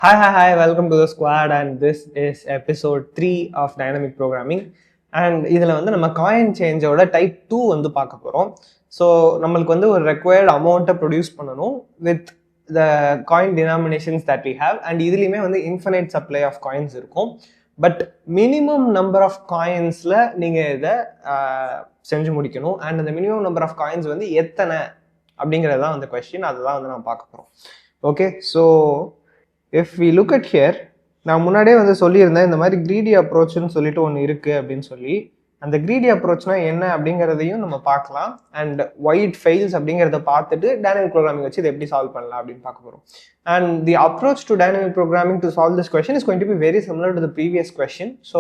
Hi, welcome to the squad, and this is episode 3 of Dynamic Programming. And இதில் வந்து நம்ம coin சேஞ்சோட type 2 வந்து பார்க்க போகிறோம். ஸோ நம்மளுக்கு வந்து ஒரு ரெக்வயர்ட் அமௌண்ட்டை ப்ரொடியூஸ் பண்ணணும் with the coin denominations that we have. And இதுலேயுமே வந்து இன்ஃபினைட் சப்ளை ஆஃப் காயின்ஸ் இருக்கும். பட் மினிமம் நம்பர் ஆஃப் காயின்ஸில் நீங்கள் இதை செஞ்சு முடிக்கணும். அண்ட் அந்த மினிமம் நம்பர் ஆஃப் காயின்ஸ் வந்து எத்தனை அப்படிங்கிறது தான் வந்து கொஸ்டின். அதுதான் வந்து நம்ம பார்க்க போகிறோம். Okay, so if we look at here, நான் முன்னாடியே வந்து சொல்லியிருந்தேன் இந்த மாதிரி கிரீடி அப்ரோச்னு சொல்லிட்டு ஒன்று இருக்குது அப்படின்னு சொல்லி. அந்த கிரீடி அப்ரோச்னா என்ன அப்படிங்கிறதையும் நம்ம பார்க்கலாம். அண்ட் ஒய் இட் ஃபெயில்ஸ் அப்படிங்கிறத பார்த்துட்டு டைனமிக் ப்ரோக்ராமிங் வச்சு இதை எப்படி சால்வ் பண்ணலாம் அப்படின்னு பார்க்க போகிறோம். And the approach to dynamic programming to solve this question is going to be very similar to the previous question. So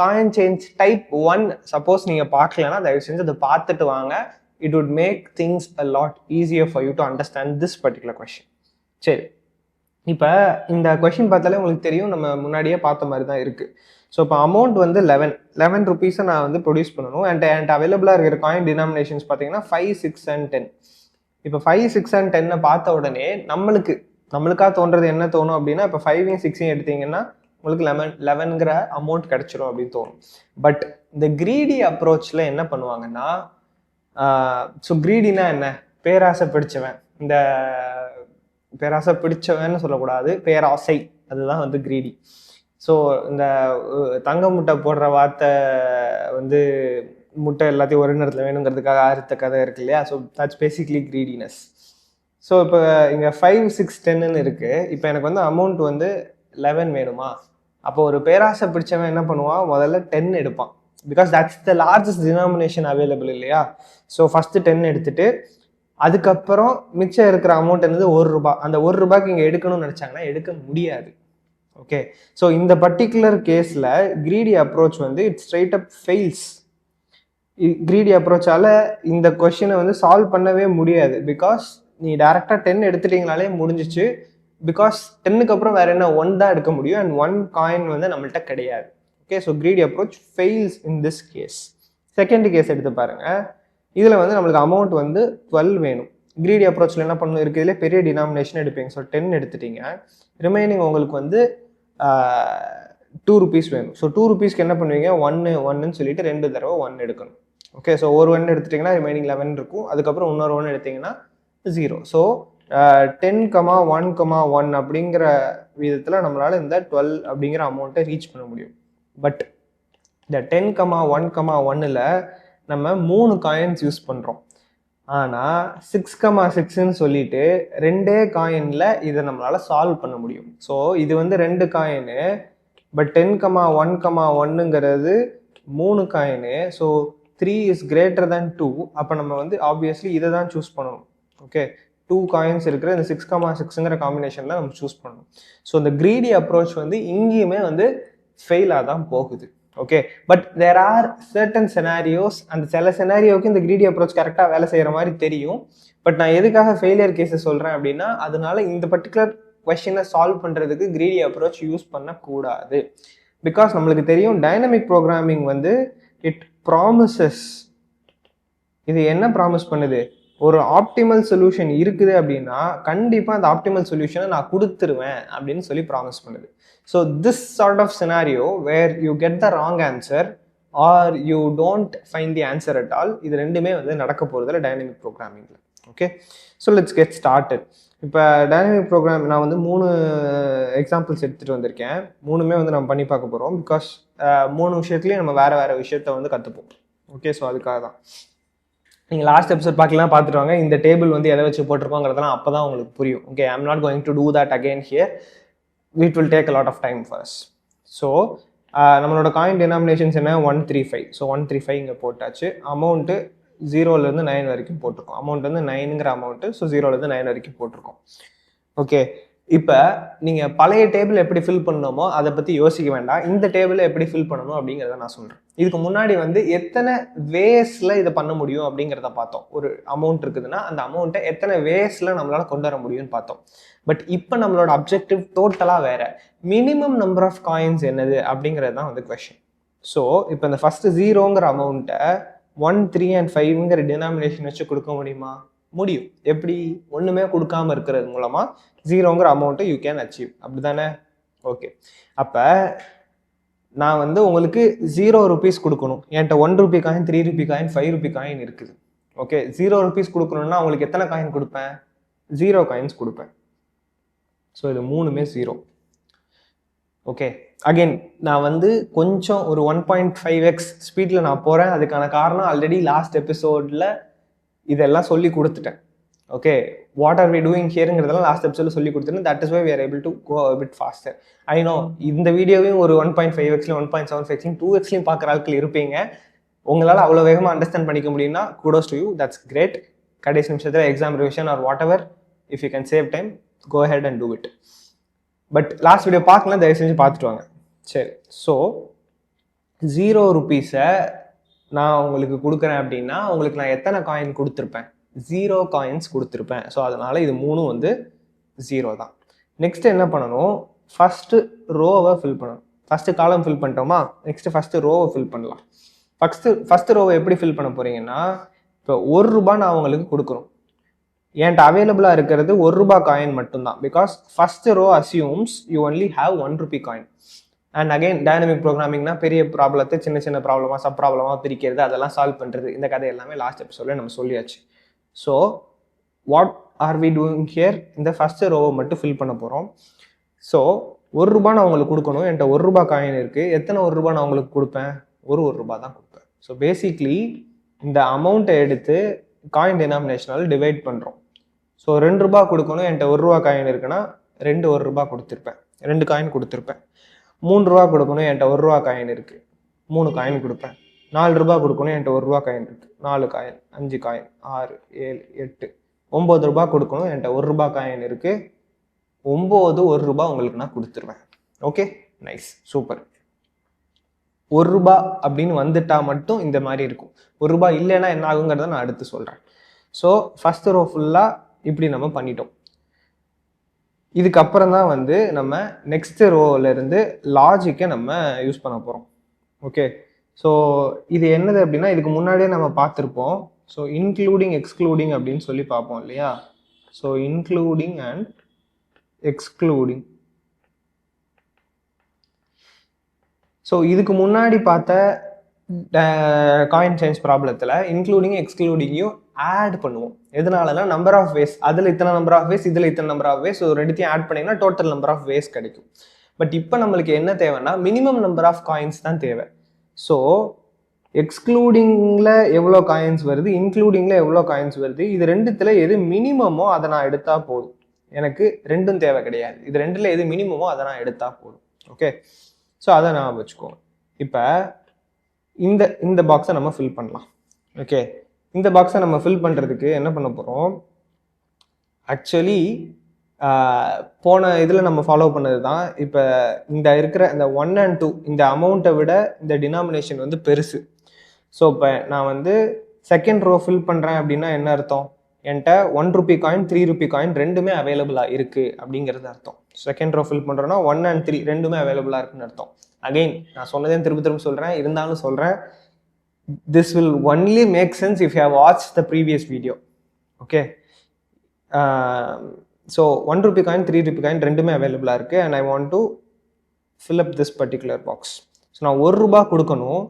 coin change type 1 suppose நீங்கள் பார்க்கலன்னா தயவு செஞ்சு அதை பார்த்துட்டு வாங்க. It would make things a lot easier for you to understand this particular question. சரி, இப்போ இந்த கொஷின் பார்த்தாலே உங்களுக்கு தெரியும், நம்ம முன்னாடியே பார்த்த மாதிரி தான் இருக்குது. ஸோ இப்போ அமௌண்ட் வந்து 11 ருபீஸை நான் வந்து ப்ரொடியூஸ் பண்ணணும். அண்ட் அவைலபிளாக இருக்கிற காயின் டினாமினேஷன்ஸ் பார்த்தீங்கன்னா 5, 6 and 10. இப்போ 5, 6 and 10 பார்த்த உடனே நம்மளுக்காக தோன்றது என்ன தோணும் அப்படின்னா, இப்போ 5, 6 எடுத்தீங்கன்னா உங்களுக்கு 11ங்கிற அமௌண்ட் கிடைச்சிரும் அப்படின்னு தோணும். பட் இந்த கிரீடி அப்ரோச்சில் என்ன பண்ணுவாங்கன்னா, ஸோ கிரீடினா என்ன, பேராசை பிடிச்சவன், இந்த பேராசை பிடிச்சவன்னு சொல்லக்கூடாது, பேராசை, அதுதான் வந்து கிரீடி. ஸோ இந்த தங்க முட்டை போடுற வார்த்தை வந்து முட்டை எல்லாத்தையும் ஒரு நேரத்தில் வேணுங்கிறதுக்காக ஆறுத்த கதை இருக்கு இல்லையா. So that's basically greediness. So இப்போ இங்கே 5, 6, 10ன்னு இருக்குது. இப்போ எனக்கு வந்து அமௌண்ட் வந்து 11 வேணுமா, அப்போ ஒரு பேராசை பிடிச்சவன் என்ன பண்ணுவான், முதல்ல 10 எடுப்பான். Because that's the largest denomination available இல்லையா. ஸோ ஃபஸ்ட்டு 10 எடுத்துட்டு அதுக்கப்புறம் மிச்சம் இருக்கிற அமௌண்ட் என்னது, ₹1. அந்த ₹1 இங்கே எடுக்கணும்னு நினச்சாங்கன்னா எடுக்க முடியாது. ஓகே, ஸோ இந்த பர்டிகுலர் கேஸில் கிரீடி அப்ரோச் வந்து it straight up fails. Greedy அப்ரோச்சால் இந்த கொஷினை வந்து சால்வ் பண்ணவே முடியாது. பிகாஸ் நீ டேரெக்டாக 10 எடுத்துட்டீங்கனாலே முடிஞ்சிச்சு. பிகாஸ் 10க்கு அப்புறம் வேற என்ன, 1 தான் எடுக்க முடியும். அண்ட் 1 காயின் வந்து நம்மள்கிட்ட கிடையாது. Okay, so greedy approach fails in this case. Second case எடுத்து பாருங்கள். இதில் வந்து நம்மளுக்கு அமௌண்ட் வந்து 12 வேணும். கிரீடி அப்ரோச்சில் என்ன பண்ணணும், இருக்கிறதுலே பெரிய டினாமினேஷன் எடுப்பீங்க. ஸோ 10 எடுத்துட்டீங்க. ரிமைனிங் உங்களுக்கு வந்து 2 ருபீஸ் வேணும். ஸோ 2 ருபீஸ்க்கு என்ன பண்ணுவீங்க, 1ன்னு சொல்லிட்டு 2 தடவை 1 எடுக்கணும். ஓகே, ஸோ ஒரு 1 எடுத்துட்டிங்கன்னா ரிமைனிங் 11 இருக்கும். அதுக்கப்புறம் இன்னொரு 1 எடுத்திங்கன்னா 0. ஸோ 10,1,1 அப்படிங்கிற விதத்தில் நம்மளால் இந்த 12 அப்படிங்கிற அமௌண்ட்டை ரீச் பண்ண முடியும். பட் இந்த 10,1,1ல் நம்ம 3 காயின்ஸ் யூஸ் பண்ணுறோம். ஆனால் 6,6ன்னு சொல்லிட்டு 2 காயினில் இதை நம்மளால் சால்வ் பண்ண முடியும். ஸோ இது வந்து 2 காயினு, பட் 10,1,1ங்கிறது 3 coin. So 3 is greater than 2. அப்போ நம்ம வந்து ஆப்வியஸ்லி இதை தான் சூஸ் பண்ணணும். ஓகே, 2 காயின்ஸ் இருக்கிற இந்த 6,6ங்கிற காம்பினேஷனில் நம்ம சூஸ் பண்ணணும். ஸோ இந்த கிரீடி அப்ரோச் வந்து இங்கேயுமே வந்து ஃபெயிலாக தான் போகுது. Okay, but there are certain scenarios. அந்த சில செனாரியோவுக்கு இந்த கிரீடி அப்ரோச் கரெக்டாக வேலை செய்கிற மாதிரி தெரியும். பட் நான் எதுக்காக ஃபெயிலியர் கேஸை சொல்கிறேன் அப்படின்னா, அதனால இந்த பர்டிகுலர் கொஸ்டினை சால்வ் பண்ணுறதுக்கு கிரீடி அப்ரோச் யூஸ் பண்ணக்கூடாது. பிகாஸ் நம்மளுக்கு தெரியும் டைனமிக் ப்ரோக்ராமிங் வந்து இட் ப்ராமிசஸ். இது என்ன ப்ராமிஸ் பண்ணுது, ஒரு ஆப்டிமல் சொல்யூஷன் இருக்குது அப்படின்னா கண்டிப்பாக அந்த ஆப்டிமல் சொல்யூஷனை நான் கொடுத்துருவேன் அப்படின்னு சொல்லி ப்ராமிஸ் பண்ணுது. So this sort of scenario where you get the wrong answer or you don't find the answer at all, இது ரெண்டுமே வந்து நடக்க போகிறதுல டைனமிக் ப்ரோக்ராமிங்கில். Okay, so let's get started. இப்போ டைனமிக் ப்ரோக்ராம் நான் வந்து 3 எக்ஸாம்பிள்ஸ் எடுத்துகிட்டு வந்திருக்கேன். 3மே வந்து நம்ம பண்ணி பார்க்க போகிறோம். பிகாஸ் 3 விஷயத்துலேயும் நம்ம வேறு விஷயத்த வந்து கற்றுப்போம். ஓகே, ஸோ அதுக்காக தான் நீங்கள் லாஸ்ட் எபிசோட் பார்த்துட்டு வாங்க. இந்த டேபிள் வந்து எதை வச்சு போட்டிருக்கோங்கிறதெல்லாம் அப்போ தான் உங்களுக்கு புரியும். Okay, I am not going to do that again here. It will take a lot of time for us. So நம்மளோட காயின் டினாமினேஷன்ஸ் என்ன, 135. ஸோ 135 இங்கே போட்டாச்சு. அமௌண்ட்டு 0லேருந்து 9 வரைக்கும் போட்டிருக்கோம். அமௌண்ட் வந்து 9ங்கிற அமௌண்ட்டு. ஸோ 0லேருந்து 9 வரைக்கும் போட்டிருக்கோம். ஓகே, இப்போ நீங்கள் பழைய டேபிள் எப்படி ஃபில் பண்ணணுமோ அதை பற்றி யோசிக்க வேண்டாம். இந்த டேபிளை எப்படி ஃபில் பண்ணணும் அப்படிங்கிறத நான் சொல்கிறேன். இதுக்கு முன்னாடி வந்து எத்தனை வேஸில் இதை பண்ண முடியும் அப்படிங்கிறத பார்த்தோம். ஒரு அமௌண்ட் இருக்குதுன்னா அந்த அமௌண்ட்டை எத்தனை வேஸில் நம்மளால் கொண்டு வர முடியும்னு பார்த்தோம். பட் இப்போ நம்மளோட அப்ஜெக்டிவ் டோட்டலாக வேறு. மினிமம் நம்பர் ஆஃப் காயின்ஸ் என்னது அப்படிங்கிறது தான் வந்து கொஷின். ஸோ இப்போ இந்த ஃபஸ்ட்டு 0ங்கிற அமௌண்ட்டை 1, 3 and 5ங்கிற டினாமினேஷன் வச்சு கொடுக்க முடியுமா, முடியும். எப்படி? ஒன்றுமே கொடுக்காம இருக்கிறது மூலமாக ஜீரோங்கிற அமௌண்ட்டை யூ கேன் அச்சீவ். அப்படி தானே? ஓகே. அப்போ நான் வந்து உங்களுக்கு 0 rupees கொடுக்கணும். என்கிட்ட 1 rupee coin, 3 rupee coin, 5 rupee coin இருக்குது. ஓகே, 0 rupees கொடுக்கணும்னா உங்களுக்கு எத்தனை காயின் கொடுப்பேன்? 0 காயின்ஸ் கொடுப்பேன். ஸோ இது மூணுமே 0. ஓகே, அகெயின் நான் வந்து கொஞ்சம் ஒரு 1.5x ஸ்பீடில் நான் போகிறேன். அதுக்கான காரணம் ஆல்ரெடி லாஸ்ட் எபிசோடில் இதெல்லாம் சொல்லி கொடுத்துட்டேன். Okay, what are we doing ஹியருங்கிறதெல்லாம் லாஸ்ட் எபிசோடில் சொல்லி கொடுத்துட்டேன். That is why we are able to go a bit faster. I know இந்த வீடியோவையும் ஒரு 1.5xலையும் 1.75xலையும் 2xலையும் பார்க்குற ஆட்கள் இருப்பீங்க. உங்களால் அவ்வளோ வேகமாக அண்டர்ஸ்டாண்ட் பண்ணிக்க முடியும்னா kudos to you, that's great. கடைசி நிமிஷத்தில் exam revision or whatever, if you can save time, go ahead and do it. But last video பார்க்கலாம், தயவு செஞ்சு பார்த்துட்டு வாங்க. சரி, ஸோ 0 rupees-ஐ நான் உங்களுக்கு கொடுக்குறேன் அப்படின்னா உங்களுக்கு நான் எத்தனை காயின் கொடுத்துருப்பேன்? 0 காயின்ஸ் கொடுத்துருப்பேன். ஸோ அதனால இது மூணும் வந்து 0 தான். நெக்ஸ்ட் என்ன பண்ணணும்? ஃபர்ஸ்ட் ரோவை ஃபில் பண்ணணும். ஃபர்ஸ்ட் காலம் ஃபில் பண்ணிட்டோமா? நெக்ஸ்ட் ஃபர்ஸ்ட் ரோவை ஃபில் பண்ணலாம். ஃபர்ஸ்ட் ரோவை எப்படி ஃபில் பண்ண போறீங்கன்னா, இப்போ 1 ரூபாய் நான் உங்களுக்கு கொடுக்கணும். என்கிட்ட அவைலபிளாக இருக்கிறது 1 ரூபாய் காயின் மட்டும்தான். Because first row assumes you only have 1 rupee coin. And again dynamic ப்ரோக்ராமிங்னா பெரிய ப்ராப்ளத்தை சின்ன சின்ன ப்ராப்ளமாக சப் ப்ராப்ளமாக பிரிக்கிறது, அதெல்லாம் சால்வ் பண்ணுறது. இந்த கதை எல்லாமே லாஸ்ட் எபிசோடில் நம்ம சொல்லியாச்சு. So what are we doing here? இந்த ஃபர்ஸ்ட் ரோவை மட்டும் ஃபில் பண்ண போகிறோம். ஸோ 1 ரூபாய் நான் உங்களுக்கு கொடுக்கணும். என்கிட்ட 1 ரூபாய் காயின் இருக்குது. எத்தனை 1 ரூபாய் நான் உங்களுக்கு கொடுப்பேன்? 1 ரூபாய் தான் கொடுப்பேன். ஸோ பேசிக்லி இந்த அமௌண்ட்டை எடுத்து காயின் டினாமினேஷனால் டிவைட் பண்ணுறோம். ஸோ 2 ரூபாய் கொடுக்கணும். என்கிட்ட 1 ரூபாய் காயின் இருக்குன்னா 1 ரூபாய் கொடுத்துருப்பேன், 2 காயின் கொடுத்துருப்பேன். 3 ரூபா கொடுக்கணும். என்கிட்ட 1 ரூபாய் காயின் இருக்குது, 3 காயின் கொடுப்பேன். 4 ரூபாய் கொடுக்கணும். என்கிட்ட 1 ரூபாய் காயின் இருக்குது, 4 காயின், 5 காயின், 6, 7, 8, 9 ரூபாய் கொடுக்கணும். என்கிட்ட 1 ரூபாய் காயின் இருக்குது, 9 1 ரூபாய் உங்களுக்கு நான் கொடுத்துருவேன். Okay, nice, super. 1 ரூபாய் அப்படின்னு வந்துட்டா மட்டும் இந்த மாதிரி இருக்கும். 1 ரூபாய் இல்லைன்னா என்ன ஆகுங்கிறத நான் அடுத்து சொல்கிறேன். ஸோ ஃபர்ஸ்ட் ரோ ஃபுல்லாக இப்படி நம்ம பண்ணிட்டோம். இதுக்கப்புறம் தான் வந்து நம்ம நெக்ஸ்ட் ரோவிலேருந்து லாஜிக்கை நம்ம யூஸ் பண்ண போகிறோம். ஓகே, ஸோ இது என்னது அப்படின்னா, இதுக்கு முன்னாடியே நம்ம பார்த்துருப்போம். ஸோ இன்க்ளூடிங் எக்ஸ்க்ளூடிங் அப்படின்னு சொல்லி பார்ப்போம் இல்லையா? So including and excluding. So இதுக்கு முன்னாடி பார்த்த காயின் சேஞ்ச் ப்ராப்ளத்தில் இன்க்ளூடிங் எக்ஸ்க்ளூடிங்கையும் ஆட் பண்ணுவோம். எதனாலனா நம்பர் ஆஃப் வேஸ், அதில் இத்தனை நம்பர் ஆஃப் வேஸ், இதில் இத்தனை நம்பர் ஆஃப் வேஸ், ஸோ ரெண்டுத்தையும் ஆட் பண்ணிங்கன்னா டோட்டல் நம்பர் ஆஃப் வேஸ் கிடைக்கும். பட் இப்போ நம்மளுக்கு என்ன தேவைன்னா மினிமம் நம்பர் ஆஃப் காயின்ஸ் தான் தேவை. ஸோ எக்ஸ்க்ளூடிங்கில் எவ்வளோ காயின்ஸ் வருது, இன்க்ளூடிங்கில் எவ்வளோ காயின்ஸ் வருது, இது ரெண்டுத்தில் எது மினிமமோ அதை நான் எடுத்தால் போதும். எனக்கு ரெண்டும் தேவை கிடையாது. இது ரெண்டில் எது மினிமமோ அதை நான் எடுத்தால் போதும். ஓகே, ஸோ அதை நான் வச்சுக்கோங்க. இப்போ இந்த பாக்ஸை நம்ம ஃபில் பண்ணலாம். ஓகே, இந்த பாக்ஸை நம்ம ஃபில் பண்ணுறதுக்கு என்ன பண்ண போகிறோம்? ஆக்சுவலி போன இதில் நம்ம ஃபாலோ பண்ணது தான். இப்போ இந்த இருக்கிற இந்த 1 and 2 இந்த அமௌண்ட்டை விட இந்த டினாமினேஷன் வந்து பெருசு. ஸோ இப்போ நான் வந்து செகண்ட் ரோ ஃபில் பண்ணுறேன் அப்படின்னா என்ன அர்த்தம்? என்கிட்ட 1 rupee காயின், 3 rupee காயின் ரெண்டுமே அவைலபிளாக இருக்குது அப்படிங்கிறது அர்த்தம். செகண்ட் ரோ ஃபில் பண்ணுறோன்னா 1 and 3 ரெண்டுமே அவைலபிளாக இருக்குன்னு அர்த்தம். அகெயின் நான் சொன்னதே திரும்ப சொல்கிறேன், இருந்தாலும் சொல்கிறேன், this will only make sense if you have watched the previous video. Okay, so 1 rupee coin, 3 rupee coin ரெண்டுமே அவைலபிளாக இருக்குது. and I want to fill up this particular box. So நான் 1 ரூபாய் கொடுக்கணும்.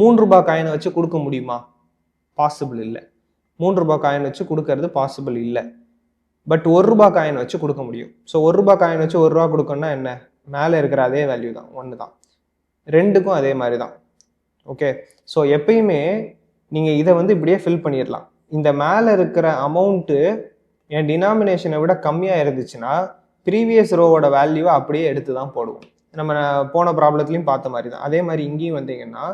3 ரூபாய் காயினை வச்சு கொடுக்க முடியுமா? பாசிபிள் இல்லை. 3 ரூபாய் காயின் வச்சு கொடுக்கறது பாசிபிள் இல்லை. பட் 1 ரூபாய் காயின் வச்சு கொடுக்க முடியும். ஸோ 1 ரூபாய் காயின் வச்சு 1 ரூபா கொடுக்கணும்னா என்ன? மேலே இருக்கிற அதே வேல்யூ தான், 1 தான். ரெண்டுக்கும் அதே மாதிரி தான். ஓகே, ஸோ எப்பயுமே நீங்கள் இதை வந்து இப்படியே ஃபில் பண்ணிடலாம். இந்த மேலே இருக்கிற அமௌண்ட்டு என் டினாமினேஷனை விட கம்மியாக இருந்துச்சுன்னா ப்ரீவியஸ் ரோவோட வேல்யூவை அப்படியே எடுத்து தான் போடுவோம். நம்ம போன ப்ராப்ளத்துலையும் பார்த்த மாதிரி தான். அதே மாதிரி இங்கேயும் வந்தீங்கன்னா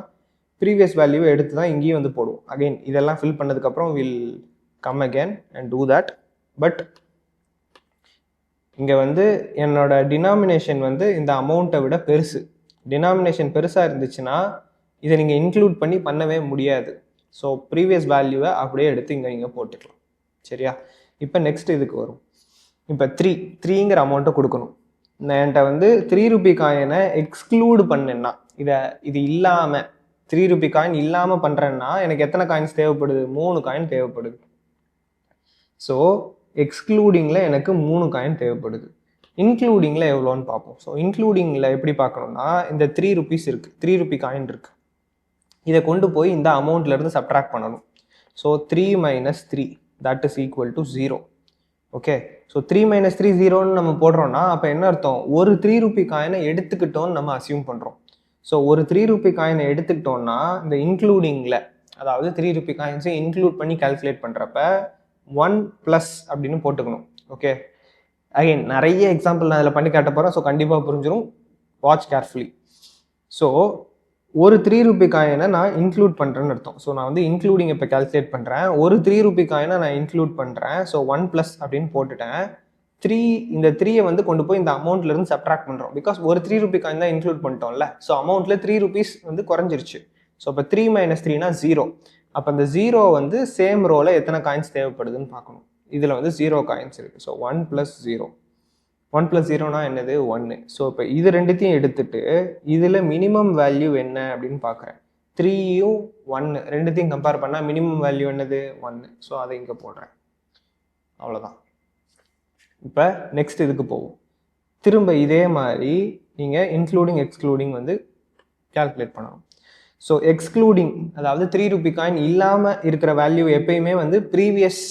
ப்ரீவியஸ் வேல்யூவை எடுத்து தான் இங்கேயும் வந்து போடுவோம். அகெயின் இதெல்லாம் ஃபில் பண்ணதுக்கப்புறம் will come again and do that. But இங்கே வந்து என்னோட டினாமினேஷன் வந்து இந்த அமௌண்ட்டை விட பெருசு. டினாமினேஷன் பெருசாக இருந்துச்சுன்னா இதை நீங்கள் இன்க்ளூட் பண்ணவே முடியாது. ஸோ ப்ரீவியஸ் வேல்யூவை அப்படியே எடுத்து இங்கே நீங்கள் போட்டுக்கலாம். சரியா? இப்போ நெக்ஸ்ட் இதுக்கு வரும். இப்போ 3ங்கிற அமௌண்ட்டை கொடுக்கணும். என்கிட்ட வந்து 3 rupee காயினை எக்ஸ்க்ளூட் பண்ணேன்னா, இது இல்லாமல் 3 rupee காயின் இல்லாமல் பண்ணுறேன்னா எனக்கு எத்தனை காயின்ஸ் தேவைப்படுது? 3 காயின் தேவைப்படுது. ஸோ எக்ஸ்க்ளூடிங்கில் எனக்கு 3 காயின் தேவைப்படுது. இன்க்ளூடிங்கில் எவ்வளோன்னு பார்ப்போம். ஸோ இன்க்ளூடிங்கில் எப்படி பார்க்கணும்னா இந்த 3 ருபீஸ் இருக்குது, 3 ரூபி காயின் இருக்குது. இதை கொண்டு போய் இந்த அமௌண்ட்லேருந்து சப்ட்ராக்ட் பண்ணணும். So 3 minus 3 that is equal to 0. Okay, so 3 minus 3 0ன்னு நம்ம போடுறோம்னா அப்போ என்ன அர்த்தம், ஒரு 3 ரூபி காயினை எடுத்துக்கிட்டோன்னு நம்ம அசியூம் பண்ணுறோம். ஸோ ஒரு 3 ரூபி காயினை எடுத்துக்கிட்டோம்னா இந்த இன்க்ளூடிங்கில், அதாவது 3 ரூபி காயின்ஸை இன்க்ளூட் பண்ணி கால்குலேட் பண்ணுறப்ப 1 ப்ளஸ் அப்படின்னு போட்டுக்கணும். ஓகே, அகைன் நிறைய எக்ஸாம்பிள் நான் அதில் பண்ணி காட்ட போகிறேன். ஸோ கண்டிப்பாக புரிஞ்சிடும், வாட்ச் கேர்ஃபுல்லி. ஸோ ஒரு 3 ரூபி காயினை நான் இன்க்ளூட் பண்ணுறேன்னு அர்த்தம். ஸோ நான் வந்து இன்க்ளூடிங் இப்போ கால்குலேட் பண்ணுறேன். ஒரு 3 ரூபி காயினை நான் இன்க்ளூட் பண்ணுறேன். ஸோ 1 ப்ளஸ் அப்படின்னு போட்டுட்டேன். இந்த 3யை வந்து கொண்டு போய் இந்த அமௌண்ட்லேருந்து சப்ட்ராக்ட் பண்ணுறோம். பிகாஸ் ஒரு 3 ரூபி காயின் தான் இன்க்ளூட் பண்ணிட்டோம்ல. ஸோ அமௌண்ட்டில் 3 ருபீஸ் வந்து குறைஞ்சிருச்சு. ஸோ இப்போ 3 மைனஸ் 3னா 0. அப்போ அந்த 0 வந்து சேம் ரோவில் எத்தனை காயின்ஸ் தேவைப்படுதுன்னு பார்க்கணும். இதில் வந்து 0 காயின்ஸ் இருக்குது. ஸோ 1 + 0. 1 + 0னா என்னது, 1. ஸோ இப்போ இது ரெண்டுத்தையும் எடுத்துட்டு இதில் மினிமம் வேல்யூ என்ன அப்படின்னு பார்க்குறேன். 3யும் 1 ரெண்டுத்தையும் கம்பேர் பண்ணால் மினிமம் வேல்யூ என்னது, 1. ஸோ அதை இங்கே போடுறேன். அவ்வளோதான். இப்போ நெக்ஸ்ட் இதுக்கு போவோம். திரும்ப இதே மாதிரி நீங்கள் இன்க்ளூடிங் எக்ஸ்க்ளூடிங் வந்து கால்குலேட் பண்ணணும். ஸோ எக்ஸ்க்ளூடிங், அதாவது 3 ரூபி காயின் இல்லாமல் இருக்கிற வேல்யூ எப்பயுமே வந்து ப்ரீவியஸ்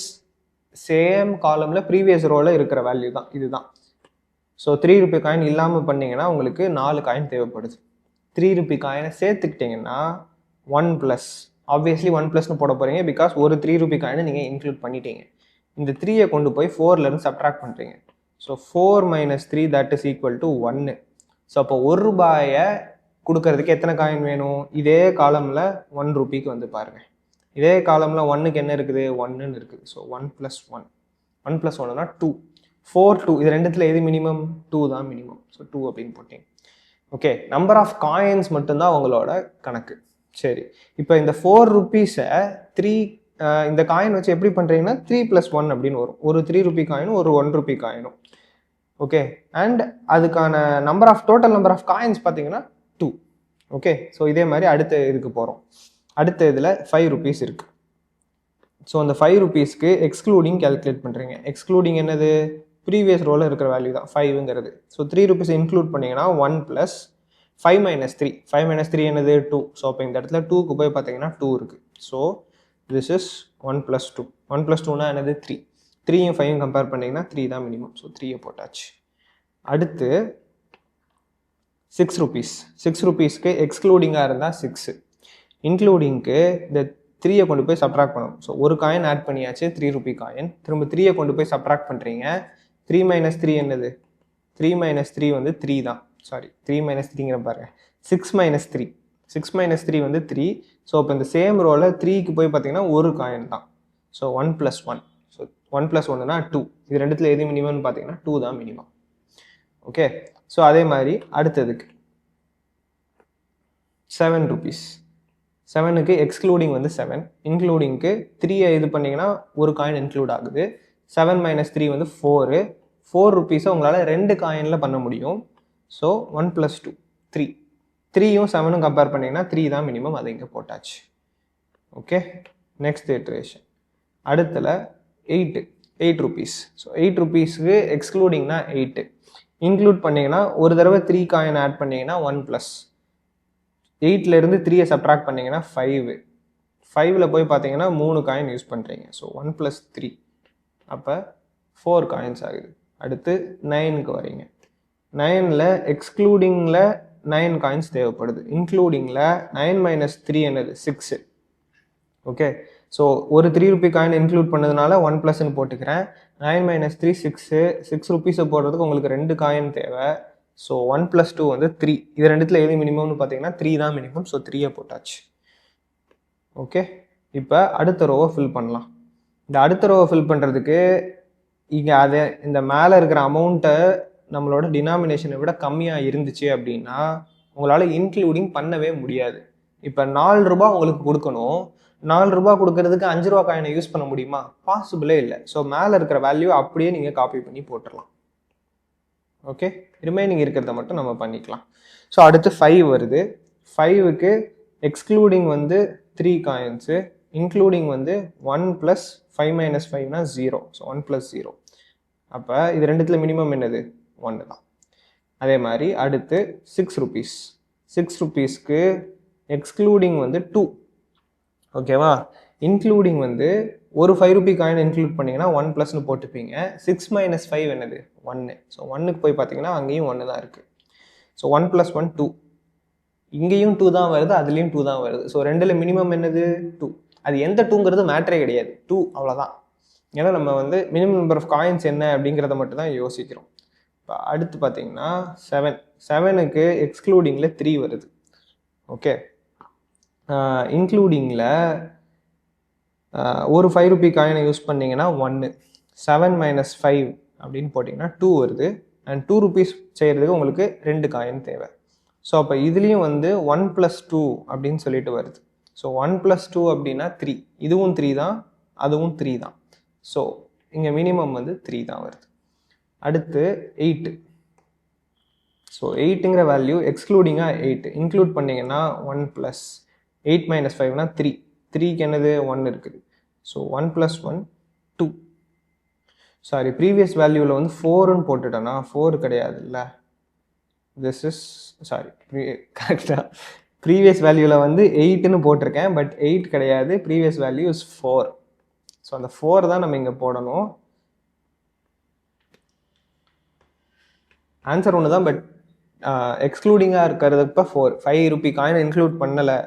சேம் காலமில் ப்ரீவியஸ் ரோவில் இருக்கிற வேல்யூ தான், இதுதான். ஸோ 3 ரூபி காயின் இல்லாமல் பண்ணிங்கன்னா உங்களுக்கு 4 காயின் தேவைப்படுது. 3 ரூபி காயினை சேர்த்துக்கிட்டிங்கன்னா 1 ப்ளஸ், ஆப்வியஸ்லி 1 ப்ளஸ்னு போட போகிறீங்க. பிகாஸ் ஒரு 3 ரூபி காயினை நீங்கள் இன்க்ளூட் பண்ணிட்டீங்க. இந்த 3யை கொண்டு போய் 4லேருந்து சப்ட்ராக்ட் பண்ணுறீங்க. So 4 minus 3 that is equal to 1. So அப்போ 1 ரூபாயை கொடுக்கறதுக்கு எத்தனை காயின் வேணும், இதே காலமில் 1 ரூபிக்கு வந்து பாருங்கள். இதே காலமில் 1க்கு என்ன இருக்குது, 1ன்னு இருக்குது. ஸோ 1 + 1, 1 + 1னா 2. 4, 2 இது ரெண்டுத்தில் எது மினிமம், 2 தான் மினிமம். ஸோ 2 அப்படின்னு போட்டிங்க. ஓகே, நம்பர் ஆஃப் காயின்ஸ் மட்டும்தான் உங்களோட கணக்கு. சரி, இப்போ இந்த 4 ருபீஸை 3 இந்த காயின் வச்சு எப்படி பண்ணுறீங்கன்னா 3 + 1 அப்படின்னு வரும். ஒரு 3 ரூபி காயினும் ஒரு 1 ரூபி காயினும். ஓகே, அண்ட் அதுக்கான டோட்டல் நம்பர் ஆஃப் காயின்ஸ் பார்த்தீங்கன்னா 2. ஓகே, ஸோ இதே மாதிரி அடுத்த இதுக்கு போகிறோம். அடுத்த இதில் 5 ருபீஸ் இருக்குது. ஸோ அந்த 5 ருபீஸ்க்கு எக்ஸ்க்ளூடிங் கால்குலேட் பண்ணுறீங்க. எக்ஸ்க்ளூடிங் என்னது, ப்ரீவியஸ் ரோவில் இருக்கிற வேல்யூ தான் 5ங்கிறது. ஸோ 3 ருபீஸ் இன்க்ளூட் பண்ணிங்கன்னா 1 + 5 மைனஸ் 3. 5 மைனஸ் 3 என்னது, 2. ஸோ அப்போ இந்த இடத்துல 2க்கு போய் பார்த்தீங்கன்னா 2 இருக்குது. So this is 1 + 2. 1 + 2னா என்னது, 3. 3யும் 5யும் கம்பேர் பண்ணிங்கன்னா 3 தான் மினிமம். ஸோ 3யை போட்டாச்சு. அடுத்து 6 ருபீஸ். 6 ருபீஸ்க்கு எக்ஸ்க்ளூடிங்காக இருந்தால் 6, இன்க்ளூடிங்க்கு இந்த 3யை கொண்டு போய் சப்ட்ராக்ட் பண்ணணும். ஸோ ஒரு காயின் ஆட் பண்ணியாச்சு, 3 ரூபி காயின். திரும்ப 3யை கொண்டு போய் சப்ட்ராக்ட் பண்ணுறீங்க. 3 மைனஸ் 3 என்னது, 3 மைனஸ் 3 வந்து 3 தான். சாரி, 3 மைனஸ் 3ங்கிற பாருங்க. 6 மைனஸ் 3, 6 மைனஸ் 3 வந்து 3. ஸோ இப்போ இந்த சேம் ரோவில் 3க்கு போய் பார்த்தீங்கன்னா ஒரு காயின் தான். ஸோ 1 + 1. ஸோ 1 + 1னா 2. இது ரெண்டுத்தில் எது மினிமம்னு பார்த்தீங்கன்னா 2 தான் மினிமம். ஓகே, ஸோ அதே மாதிரி அடுத்ததுக்கு 7 ருபீஸ். 7க்கு எக்ஸ்க்ளூடிங் வந்து 7, இன்க்ளூடிங்க்கு 3யை இது பண்ணிங்கன்னா ஒரு காயின் இன்க்ளூட் ஆகுது. 7 மைனஸ் 3 வந்து 4. 4 ருபீஸை உங்களால் 2 காயினில் பண்ண முடியும். ஸோ 1 + 2, 3. 3யும் 7ம் கம்பேர் பண்ணிங்கன்னா 3 தான் மினிமம், அதை இங்கே போட்டாச்சு. Okay, next iteration. அடுத்தில் 8 ருபீஸ். ஸோ 8 ருபீஸ்க்கு எக்ஸ்க்ளூடிங்னா 8, இன்க்ளூட் பண்ணிங்கன்னா ஒரு தடவை 3 காயின் ஆட் பண்ணிங்கன்னா 1 +. 8லேருந்து 3யை சப்ட்ராக்ட் பண்ணிங்கன்னா 5. 5ல் போய் பார்த்தீங்கன்னா 3 காயின் யூஸ் பண்ணுறீங்க. ஸோ 1 + 3, அப்போ 4 காயின்ஸ் ஆகுது. அடுத்து 9க்கு வரீங்க. 9ல் எக்ஸ்க்ளூடிங்கில் 9 காயின்ஸ் தேவைப்படுது, இன்க்ளூடிங்கில் 9 மைனஸ் 3 என்னது, 6. ஓகே, ஸோ ஒரு 3 ரூபி காயின் இன்க்ளூட் பண்ணதுனால 1 +ன்னு போட்டுக்கிறேன். 9 மைனஸ் 3 6. 6 ருபீஸை போடுறதுக்கு உங்களுக்கு 2 காயின் தேவை. ஸோ 1 + 2 வந்து 3. இது ரெண்டுத்தில் எது மினிமம்னு பார்த்தீங்கன்னா 3 தான் மினிமம். ஸோ 3யை போட்டாச்சு. ஓகே, இப்போ அடுத்த ரோவை ஃபில் பண்ணலாம். இந்த அடுத்த ரோவை ஃபில் பண்ணுறதுக்கு இங்கே இந்த மேலே இருக்கிற அமௌண்ட்டை நம்மளோட டினாமினேஷனை விட கம்மியாக இருந்துச்சு அப்படின்னா உங்களால் இன்க்ளூடிங் பண்ணவே முடியாது. இப்போ 4 ரூபா உங்களுக்கு கொடுக்கணும். 4 ரூபா கொடுக்கறதுக்கு 5 ரூபா காயினை யூஸ் பண்ண முடியுமா? பாசிபிளே இல்லை. ஸோ மேலே இருக்கிற வேல்யூ அப்படியே நீங்கள் காப்பி பண்ணி போட்டுடலாம். ஓகே, ரிமைனிங் இருக்கிறத மட்டும் நம்ம பண்ணிக்கலாம். ஸோ அடுத்து 5 வருது. 5க்கு எக்ஸ்க்ளூடிங் வந்து 3 காயின்ஸு, இன்க்ளூடிங் வந்து 1 ப்ளஸ் 5 மைனஸ் 5னா 0. So 1 plus 0. அப்போ இது ரெண்டுத்துல மினிமம் என்னது 1 தான். அதே மாதிரி அடுத்து 6 ருபீஸ். 6 ருபீஸ்க்கு எக்ஸ்க்ளூடிங் வந்து 2. ஓகேவா? இன்க்ளூடிங் வந்து ஒரு 5 ரூபி காயின் இன்க்ளூட் பண்ணிங்கன்னா 1 ப்ளஸ்னு போட்டுப்பீங்க. 6 மைனஸ் 5 என்னது 1. ஸோ 1க்கு போய் பார்த்தீங்கன்னா அங்கேயும் 1 தான் இருக்குது. ஸோ 1 + 1 2. இங்கேயும் 2 தான் வருது, அதுலேயும் 2 தான் வருது. ஸோ ரெண்டில் மினிமம் என்னது 2. அது எந்த 2ங்கிறது மேட்ரே கிடையாது, 2 அவ்வளோதான். ஏன்னா நம்ம வந்து மினிமம் நம்பர் ஆஃப் காயின்ஸ் என்ன அப்படிங்கிறத மட்டும் தான் யோசிக்கிறோம். இப்போ அடுத்து பார்த்தீங்கன்னா 7. 7க்கு எக்ஸ்க்ளூடிங்கில் 3 வருது. ஓகே, இன்க்ளூடிங்கில் ஒரு 5 ரூபி காயினை யூஸ் பண்ணிங்கன்னா 1. 7 மைனஸ் 5 அப்படின்னு போட்டிங்கன்னா 2 வருது. அண்ட் 2 ருபீஸ் செய்கிறதுக்கு உங்களுக்கு 2 காயின் தேவை. ஸோ அப்போ இதுலேயும் வந்து 1 + 2 அப்படின்னு சொல்லிட்டு வருது. ஸோ 1 + 2 அப்படின்னா 3. இதுவும் 3 தான், அதுவும் 3 தான். ஸோ இங்கே மினிமம் வந்து 3 தான் வருது. அடுத்து 8. ஸோ 8ங்கிற வேல்யூ எக்ஸ்க்ளூடிங்காக 8. இன்க்ளூட் பண்ணிங்கன்னா 1 + 8 மைனஸ் 5னா 3. 3க்கு என்னது 1 இருக்குது. ஸோ 1 + 1 2. சாரி, ப்ரீவியஸ் வேல்யூவில் வந்து 4ன்னு போட்டுட்டேன்னா 4 கிடையாது இல்லை. திஸ் இஸ் சாரி, கரெக்டாக ப்ரீவியஸ் வேல்யூவில் வந்து 8ன்னு போட்டிருக்கேன், பட் 8 கிடையாது. Previous value is 4. ஸோ அந்த 4 தான் நம்ம இங்கே போடணும். ஆன்சர் ஒன்று தான், பட் எக்ஸ்க்ளூடிங்காக இருக்கிறதுப்ப 4. 5 ரூபி காயின் இன்க்ளூட் பண்ணலை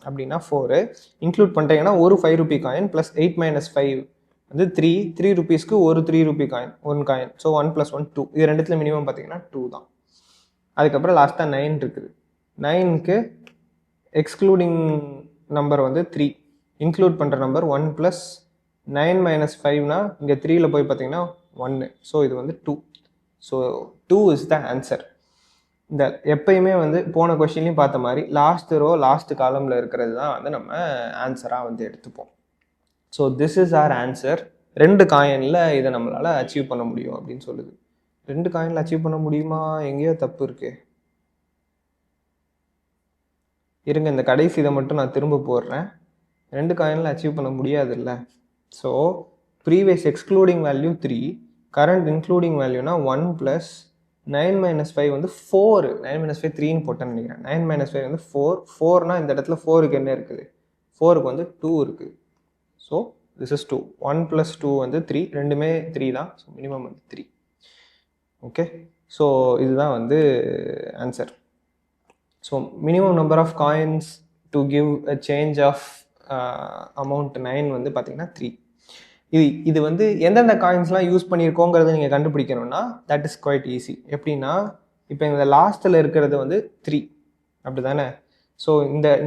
அப்படின்னா 4. இன்க்ளூட் பண்ணிட்டீங்கன்னா ஒரு 5 ரூபி காயின் ப்ளஸ் 8 மைனஸ் 5 வந்து 3. 3 ருபீஸ்க்கு ஒரு 3 ரூபி காயின், 1 காயின். ஸோ 1 + 1 2. இது ரெண்டுத்துல மினிமம் பார்த்தீங்கன்னா 2 தான். அதுக்கப்புறம் லாஸ்ட்டாக 9 இருக்குது. 9க்கு எக்ஸ்க்ளூடிங் நம்பர் வந்து 3. இன்க்ளூட் பண்ணுற நம்பர் 1 + 9 மைனஸ் 5னா இங்கே 3ல் போய் பார்த்தீங்கன்னா 1. ஸோ இது வந்து 2. So 2 is the answer. இந்த எப்பயுமே வந்து போன கொஸ்டின்லையும் பார்த்த மாதிரி லாஸ்ட் ரோ லாஸ்ட் காலமில் இருக்கிறது தான் வந்து நம்ம ஆன்சராக வந்து எடுத்துப்போம். So this is our answer. 2 காயினில் இதை நம்மளால் அச்சீவ் பண்ண முடியும் அப்படின்னு சொல்லுது. 2 காயினில் அச்சீவ் பண்ண முடியுமா? எங்கேயோ தப்பு இருக்கு. இருங்க, இந்த கடைசி இதை மட்டும் நான் திரும்ப போடுறேன். 2 காயினில் அச்சீவ் பண்ண முடியாது இல்லை. So previous excluding value 3, current including வேல்யூனா 1 + 9 மைனஸ் 5 வந்து 4. 9 மைனஸ் 5 3ன்னு போட்டேன்னு நினைக்கிறேன். 9 மைனஸ் 5 வந்து 4. 4னா இந்த இடத்துல 4க்கு என்ன இருக்குது? 4க்கு வந்து 2 இருக்குது. So this is 2. 1 + 2 வந்து 3. ரெண்டுமே 3 தான். ஸோ மினிமம் வந்து 3. ஓகே, ஸோ இதுதான் வந்து answer. So minimum number of coins to give a change of amount 9 வந்து பார்த்தீங்கன்னா 3. இது வந்து எந்தெந்த காயின்ஸ்லாம் யூஸ் பண்ணியிருக்கோங்கிறத நீங்கள் கண்டுபிடிக்கணும்னா தட் இஸ் குவைட் ஈஸி. எப்படின்னா இப்போ இந்த லாஸ்ட்டில் இருக்கிறது வந்து 3 அப்படி தானே. ஸோ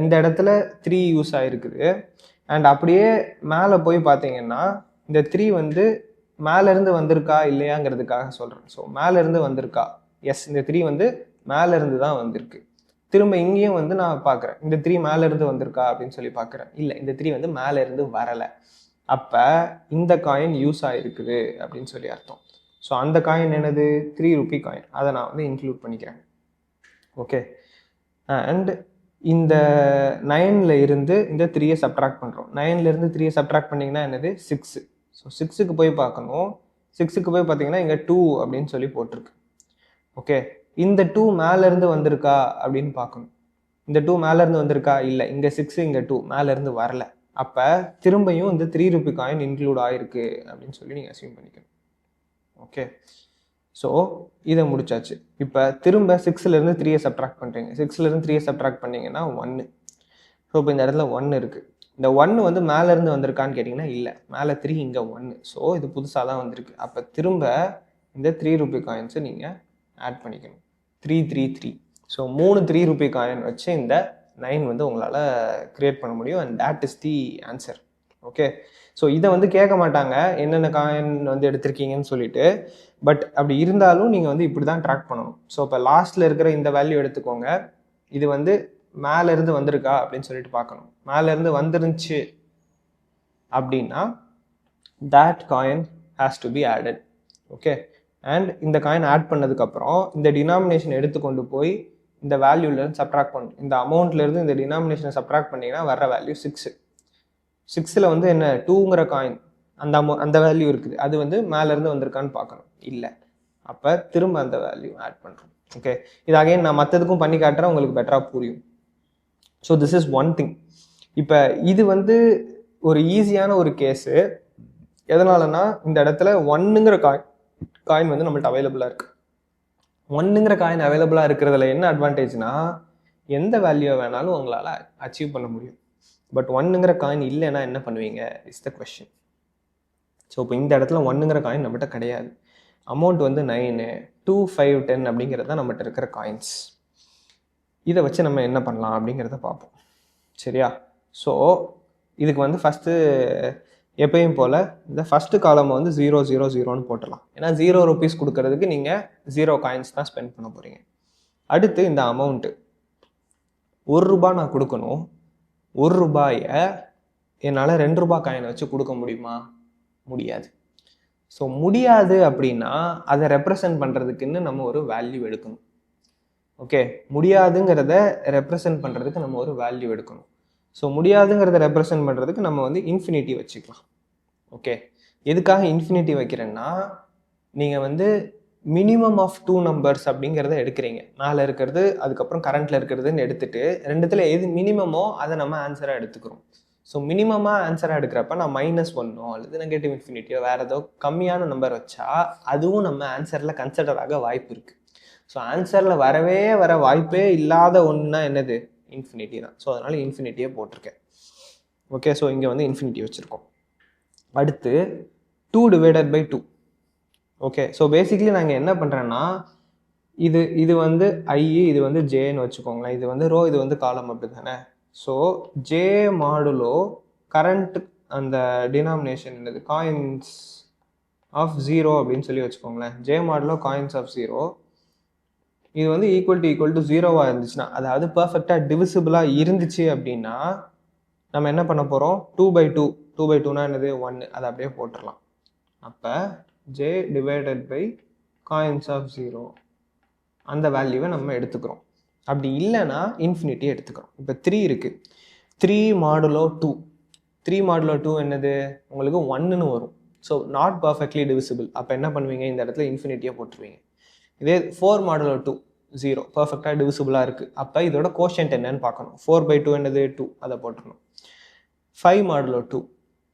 இந்த இடத்துல 3 யூஸ் ஆகிருக்குது. அண்ட் அப்படியே மேலே போய் பார்த்தீங்கன்னா இந்த 3 வந்து மேலேருந்து வந்திருக்கா இல்லையாங்கிறதுக்காக சொல்கிறேன். ஸோ மேலேருந்து வந்திருக்கா, எஸ், இந்த 3 வந்து மேலேருந்து தான் வந்திருக்கு. திரும்ப இங்கேயும் வந்து நான் பார்க்குறேன், இந்த 3 மேலேருந்து வந்திருக்கா அப்படின்னு சொல்லி பார்க்குறேன். இல்லை, இந்த 3 வந்து மேலேருந்து வரலை. அப்போ இந்த காயின் யூஸ் ஆகிருக்குது அப்படின்னு சொல்லி அர்த்தம். ஸோ அந்த காயின் என்னது? 3 ரூபி காயின். அதை நான் வந்து இன்க்ளூட் பண்ணிக்கிறேன். ஓகே, அண்ட் இந்த 9ல் இருந்து இந்த 3யை சப்ட்ராக்ட் பண்ணுறோம். 9ல் இருந்து 3யை சப்ட்ராக்ட் பண்ணிங்கன்னா என்னது? 6. ஸோ 6க்கு போய் பார்க்கணும். 6க்கு போய் பார்த்தீங்கன்னா இங்கே 2 அப்படின்னு சொல்லி போட்டிருக்கு. ஓகே, இந்த 2 மேலேருந்து வந்திருக்கா அப்படின்னு பார்க்கணும். இந்த 2 மேலேருந்து வந்திருக்கா? இல்லை, இங்கே 6 இங்கே 2 மேலேருந்து வரல. அப்போ திரும்பியும் இந்த 3 ரூபி காயின் இன்க்ளூட் ஆகிருக்கு அப்படின்னு சொல்லி நீங்கள் அசியூம் பண்ணிக்கணும். ஓகே, ஸோ இதை முடிச்சாச்சு. இப்போ திரும்ப 6லேருந்து 3யை சப்ட்ராக்ட் பண்ணுறீங்க. 6லேருந்து 3யை சப்ட்ராக்ட் பண்ணிங்கன்னா 1. ஸோ இப்போ இந்த இடத்துல 1 இருக்குது. இந்த 1 வந்து மேலேருந்து வந்திருக்கான்னு கேட்டிங்கன்னா இல்லை, மேலே 3 இங்கே 1. ஸோ இது புதுசாக தான் வந்திருக்கு. அப்போ திரும்ப இந்த 3 ரூபி காயின்ஸை நீங்கள் ஆட் பண்ணிக்கணும். 3 3 3. ஸோ 3 3 ரூபி காயின் வச்சு இந்த 9 வந்து உங்களால் க்ரியேட் பண்ண முடியும். And that is the answer. Okay, so இதை வந்து கேட்க மாட்டாங்க என்னென்ன காயின் வந்து எடுத்திருக்கீங்கன்னு சொல்லிட்டு. பட் அப்படி இருந்தாலும் நீங்கள் வந்து இப்படி தான் ட்ராக் பண்ணணும். ஸோ இப்போ லாஸ்ட்டில் இருக்கிற இந்த வேல்யூ எடுத்துக்கோங்க. இது வந்து மேலேருந்து வந்திருக்கா அப்படின்னு சொல்லிட்டு பார்க்கணும். மேலேருந்து வந்துருந்துச்சு அப்படின்னா that coin has to be added. Okay, and இந்த காயின் ஆட் பண்ணதுக்கப்புறம் இந்த டினாமினேஷன் எடுத்துக்கொண்டு போய் இந்த வேல்யூலேருந்து சப்ட்ராக்ட் பண்ணணும். இந்த அமௌண்ட்லேருந்து இந்த டினாமினேஷனை சப்ட்ராக்ட் பண்ணிங்கன்னா வர்ற வேல்யூ 6. 6ல் வந்து என்ன 2ங்கிற காயின் அந்த வேல்யூ இருக்குது, அது வந்து மேலேருந்து வந்திருக்கான்னு பார்க்கணும். இல்லை, அப்போ திரும்ப அந்த வேல்யூ ஆட் பண்ணுறோம். ஓகே, இது அகைன் நான் மற்றதுக்கும் பண்ணி காட்டுறேன், உங்களுக்கு பெட்டராக புரியும். So this is one thing. இப்போ இது வந்து ஒரு ஈஸியான ஒரு கேஸு. எதனாலனா இந்த இடத்துல 1ங்கிற காயின் வந்து நம்மள்ட்ட அவைலபிளாக இருக்குது. 1ங்கிற காயின் அவைலபிளாக இருக்கிறதுல என்ன அட்வான்டேஜ்னா எந்த வேல்யூவை வேணாலும் உங்களால் அச்சீவ் பண்ண முடியும். பட் 1ங்கிற காயின் இல்லைன்னா என்ன பண்ணுவீங்க இஸ் த கொஸ்டின். ஸோ இப்போ இந்த இடத்துல 1ங்கிற காயின் நம்மகிட்ட கிடையாது. அமௌண்ட் வந்து 9, 2, 5, 10 அப்படிங்கிறது தான் நம்மகிட்ட இருக்கிற காயின்ஸ். இதை வச்சு நம்ம என்ன பண்ணலாம் அப்படிங்கிறத பார்ப்போம். சரியா? ஸோ இதுக்கு வந்து ஃபஸ்ட்டு எப்பயும் போல் இந்த ஃபஸ்ட்டு காலம் வந்து 0, 0, 0ன்னு போட்டுடலாம். ஏன்னா 0 ருபீஸ் கொடுக்கறதுக்கு நீங்கள் 0 காயின்ஸ் தான் ஸ்பெண்ட் பண்ண போகிறீங்க. அடுத்து இந்த அமௌண்ட்டு ₹1 நான் கொடுக்கணும். ₹1 என்னால் 2 ரூபாய் காயினை வச்சு கொடுக்க முடியுமா? முடியாது. ஸோ முடியாது அப்படின்னா அதை ரெப்ரசன்ட் பண்ணுறதுக்குன்னு நம்ம ஒரு வேல்யூ எடுக்கணும். ஓகே, முடியாதுங்கிறத ரெப்ரசன்ட் பண்ணுறதுக்கு நம்ம ஒரு வேல்யூ எடுக்கணும். ஸோ முடியாதுங்கிறத ரெப்ரசன்ட் பண்ணுறதுக்கு நம்ம வந்து இன்ஃபினிட்டி வச்சுக்கலாம். ஓகே, எதுக்காக இன்ஃபினிட்டி வைக்கிறேன்னா நீங்கள் வந்து மினிமம் ஆஃப் 2 நம்பர்ஸ் அப்படிங்கிறத எடுக்கிறீங்க. மேலே இருக்கிறது அதுக்கப்புறம் கரண்ட்டில் இருக்கிறதுன்னு எடுத்துகிட்டு ரெண்டுத்தில் எது மினிமமோ அதை நம்ம ஆன்சராக எடுத்துக்கிறோம். ஸோ மினிமமாக ஆன்சராக எடுக்கிறப்ப நான் -1 அல்லது நெகட்டிவ் இன்ஃபினிட்டியோ வேறு ஏதோ கம்மியான நம்பர் வச்சா அதுவும் நம்ம ஆன்சரில் கன்சிடர் ஆக வாய்ப்பு இருக்குது. ஸோ ஆன்சரில் வர வாய்ப்பே இல்லாத ஒன்றுனா என்னது? இன்ஃபினிட்டி தான். ஸோ அதனால் இன்ஃபினிட்டியே போட்டிருக்கேன். ஓகே, ஸோ இங்கே வந்து இன்ஃபினிட்டி வச்சுருக்கோம். அடுத்து 2/2. ஓகே, ஸோ பேசிக்லி நாங்கள் என்ன பண்ணுறேன்னா இது வந்து ஐ, இது வந்து ஜேன்னு வச்சுக்கோங்களேன். இது வந்து ரோ, இது வந்து காலம், அப்படி தானே? ஸோ ஜே மாடுலோ கரண்ட் அந்த டினாமினேஷன் என்னது? காயின்ஸ் ஆஃப் 0 அப்படின்னு சொல்லி வச்சுக்கோங்களேன். ஜே மாடுலோ காயின்ஸ் ஆஃப் 0 இது வந்து ஈக்குவல் டு 0 இருந்துச்சுன்னா, அதாவது பர்ஃபெக்டாக டிவிசிபிளாக இருந்துச்சு அப்படின்னா நம்ம என்ன பண்ண போகிறோம்? 2/2. 2/2னா என்னது? 1. அதை அப்படியே போட்டுடலாம். அப்போ J divided by coins of 0 அந்த வேல்யூவை நம்ம எடுத்துக்கிறோம். அப்படி இல்லைன்னா இன்ஃபினிட்டி எடுத்துக்கிறோம். இப்போ 3 இருக்குது. 3 மாடுலோ 2. 3 மாடுலோ 2 என்னது? உங்களுக்கு 1ன்னு வரும். So not perfectly divisible. அப்போ என்ன பண்ணுவீங்க? இந்த இடத்துல இன்ஃபினிட்டியை போட்டுருவீங்க. இதே 4 மாடுலோ 2 0 பர்ஃபெக்டாக டிவிசிபிளாக இருக்குது. அப்போ இதோட கோஷன்ட் என்னன்னு பார்க்கணும். 4/2 என்னது? 2. அதை போட்டுருணும். 5 மாடுலோ 2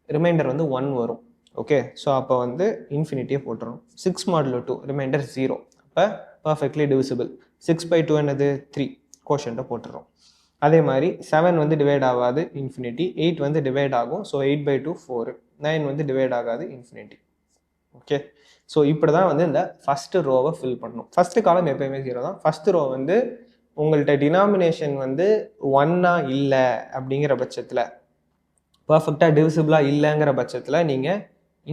ரிமைண்டர் வந்து 1 வரும். ஓகே, ஸோ அப்போ வந்து இன்ஃபினிட்டியை போட்டுரும். 6 மாடுலோ 2 ரிமைண்டர் 0. அப்போ பர்ஃபெக்ட்லி டிவிசிபிள். 6/2 என்னது? 3. கோஷன்ட்டை போட்டுரும். அதே மாதிரி 7 வந்து டிவைட் ஆகாது, இன்ஃபினிட்டி. 8 வந்து டிவைட் ஆகும். ஸோ 8/2 4. 9 வந்து டிவைட் ஆகாது, இன்ஃபினிட்டி. ஓகே, ஸோ இப்படி தான் வந்து இந்த ஃபஸ்ட்டு ரோவை ஃபில் பண்ணணும். ஃபஸ்ட்டு காலம் எப்போயுமே 0 தான். ஃபஸ்ட்டு ரோ வந்து உங்கள்கிட்ட டினாமினேஷன் வந்து 1 இல்லை அப்படிங்கிற பட்சத்தில், பர்ஃபெக்டாக டிவிசிபிளாக இல்லைங்கிற பட்சத்தில் நீங்கள்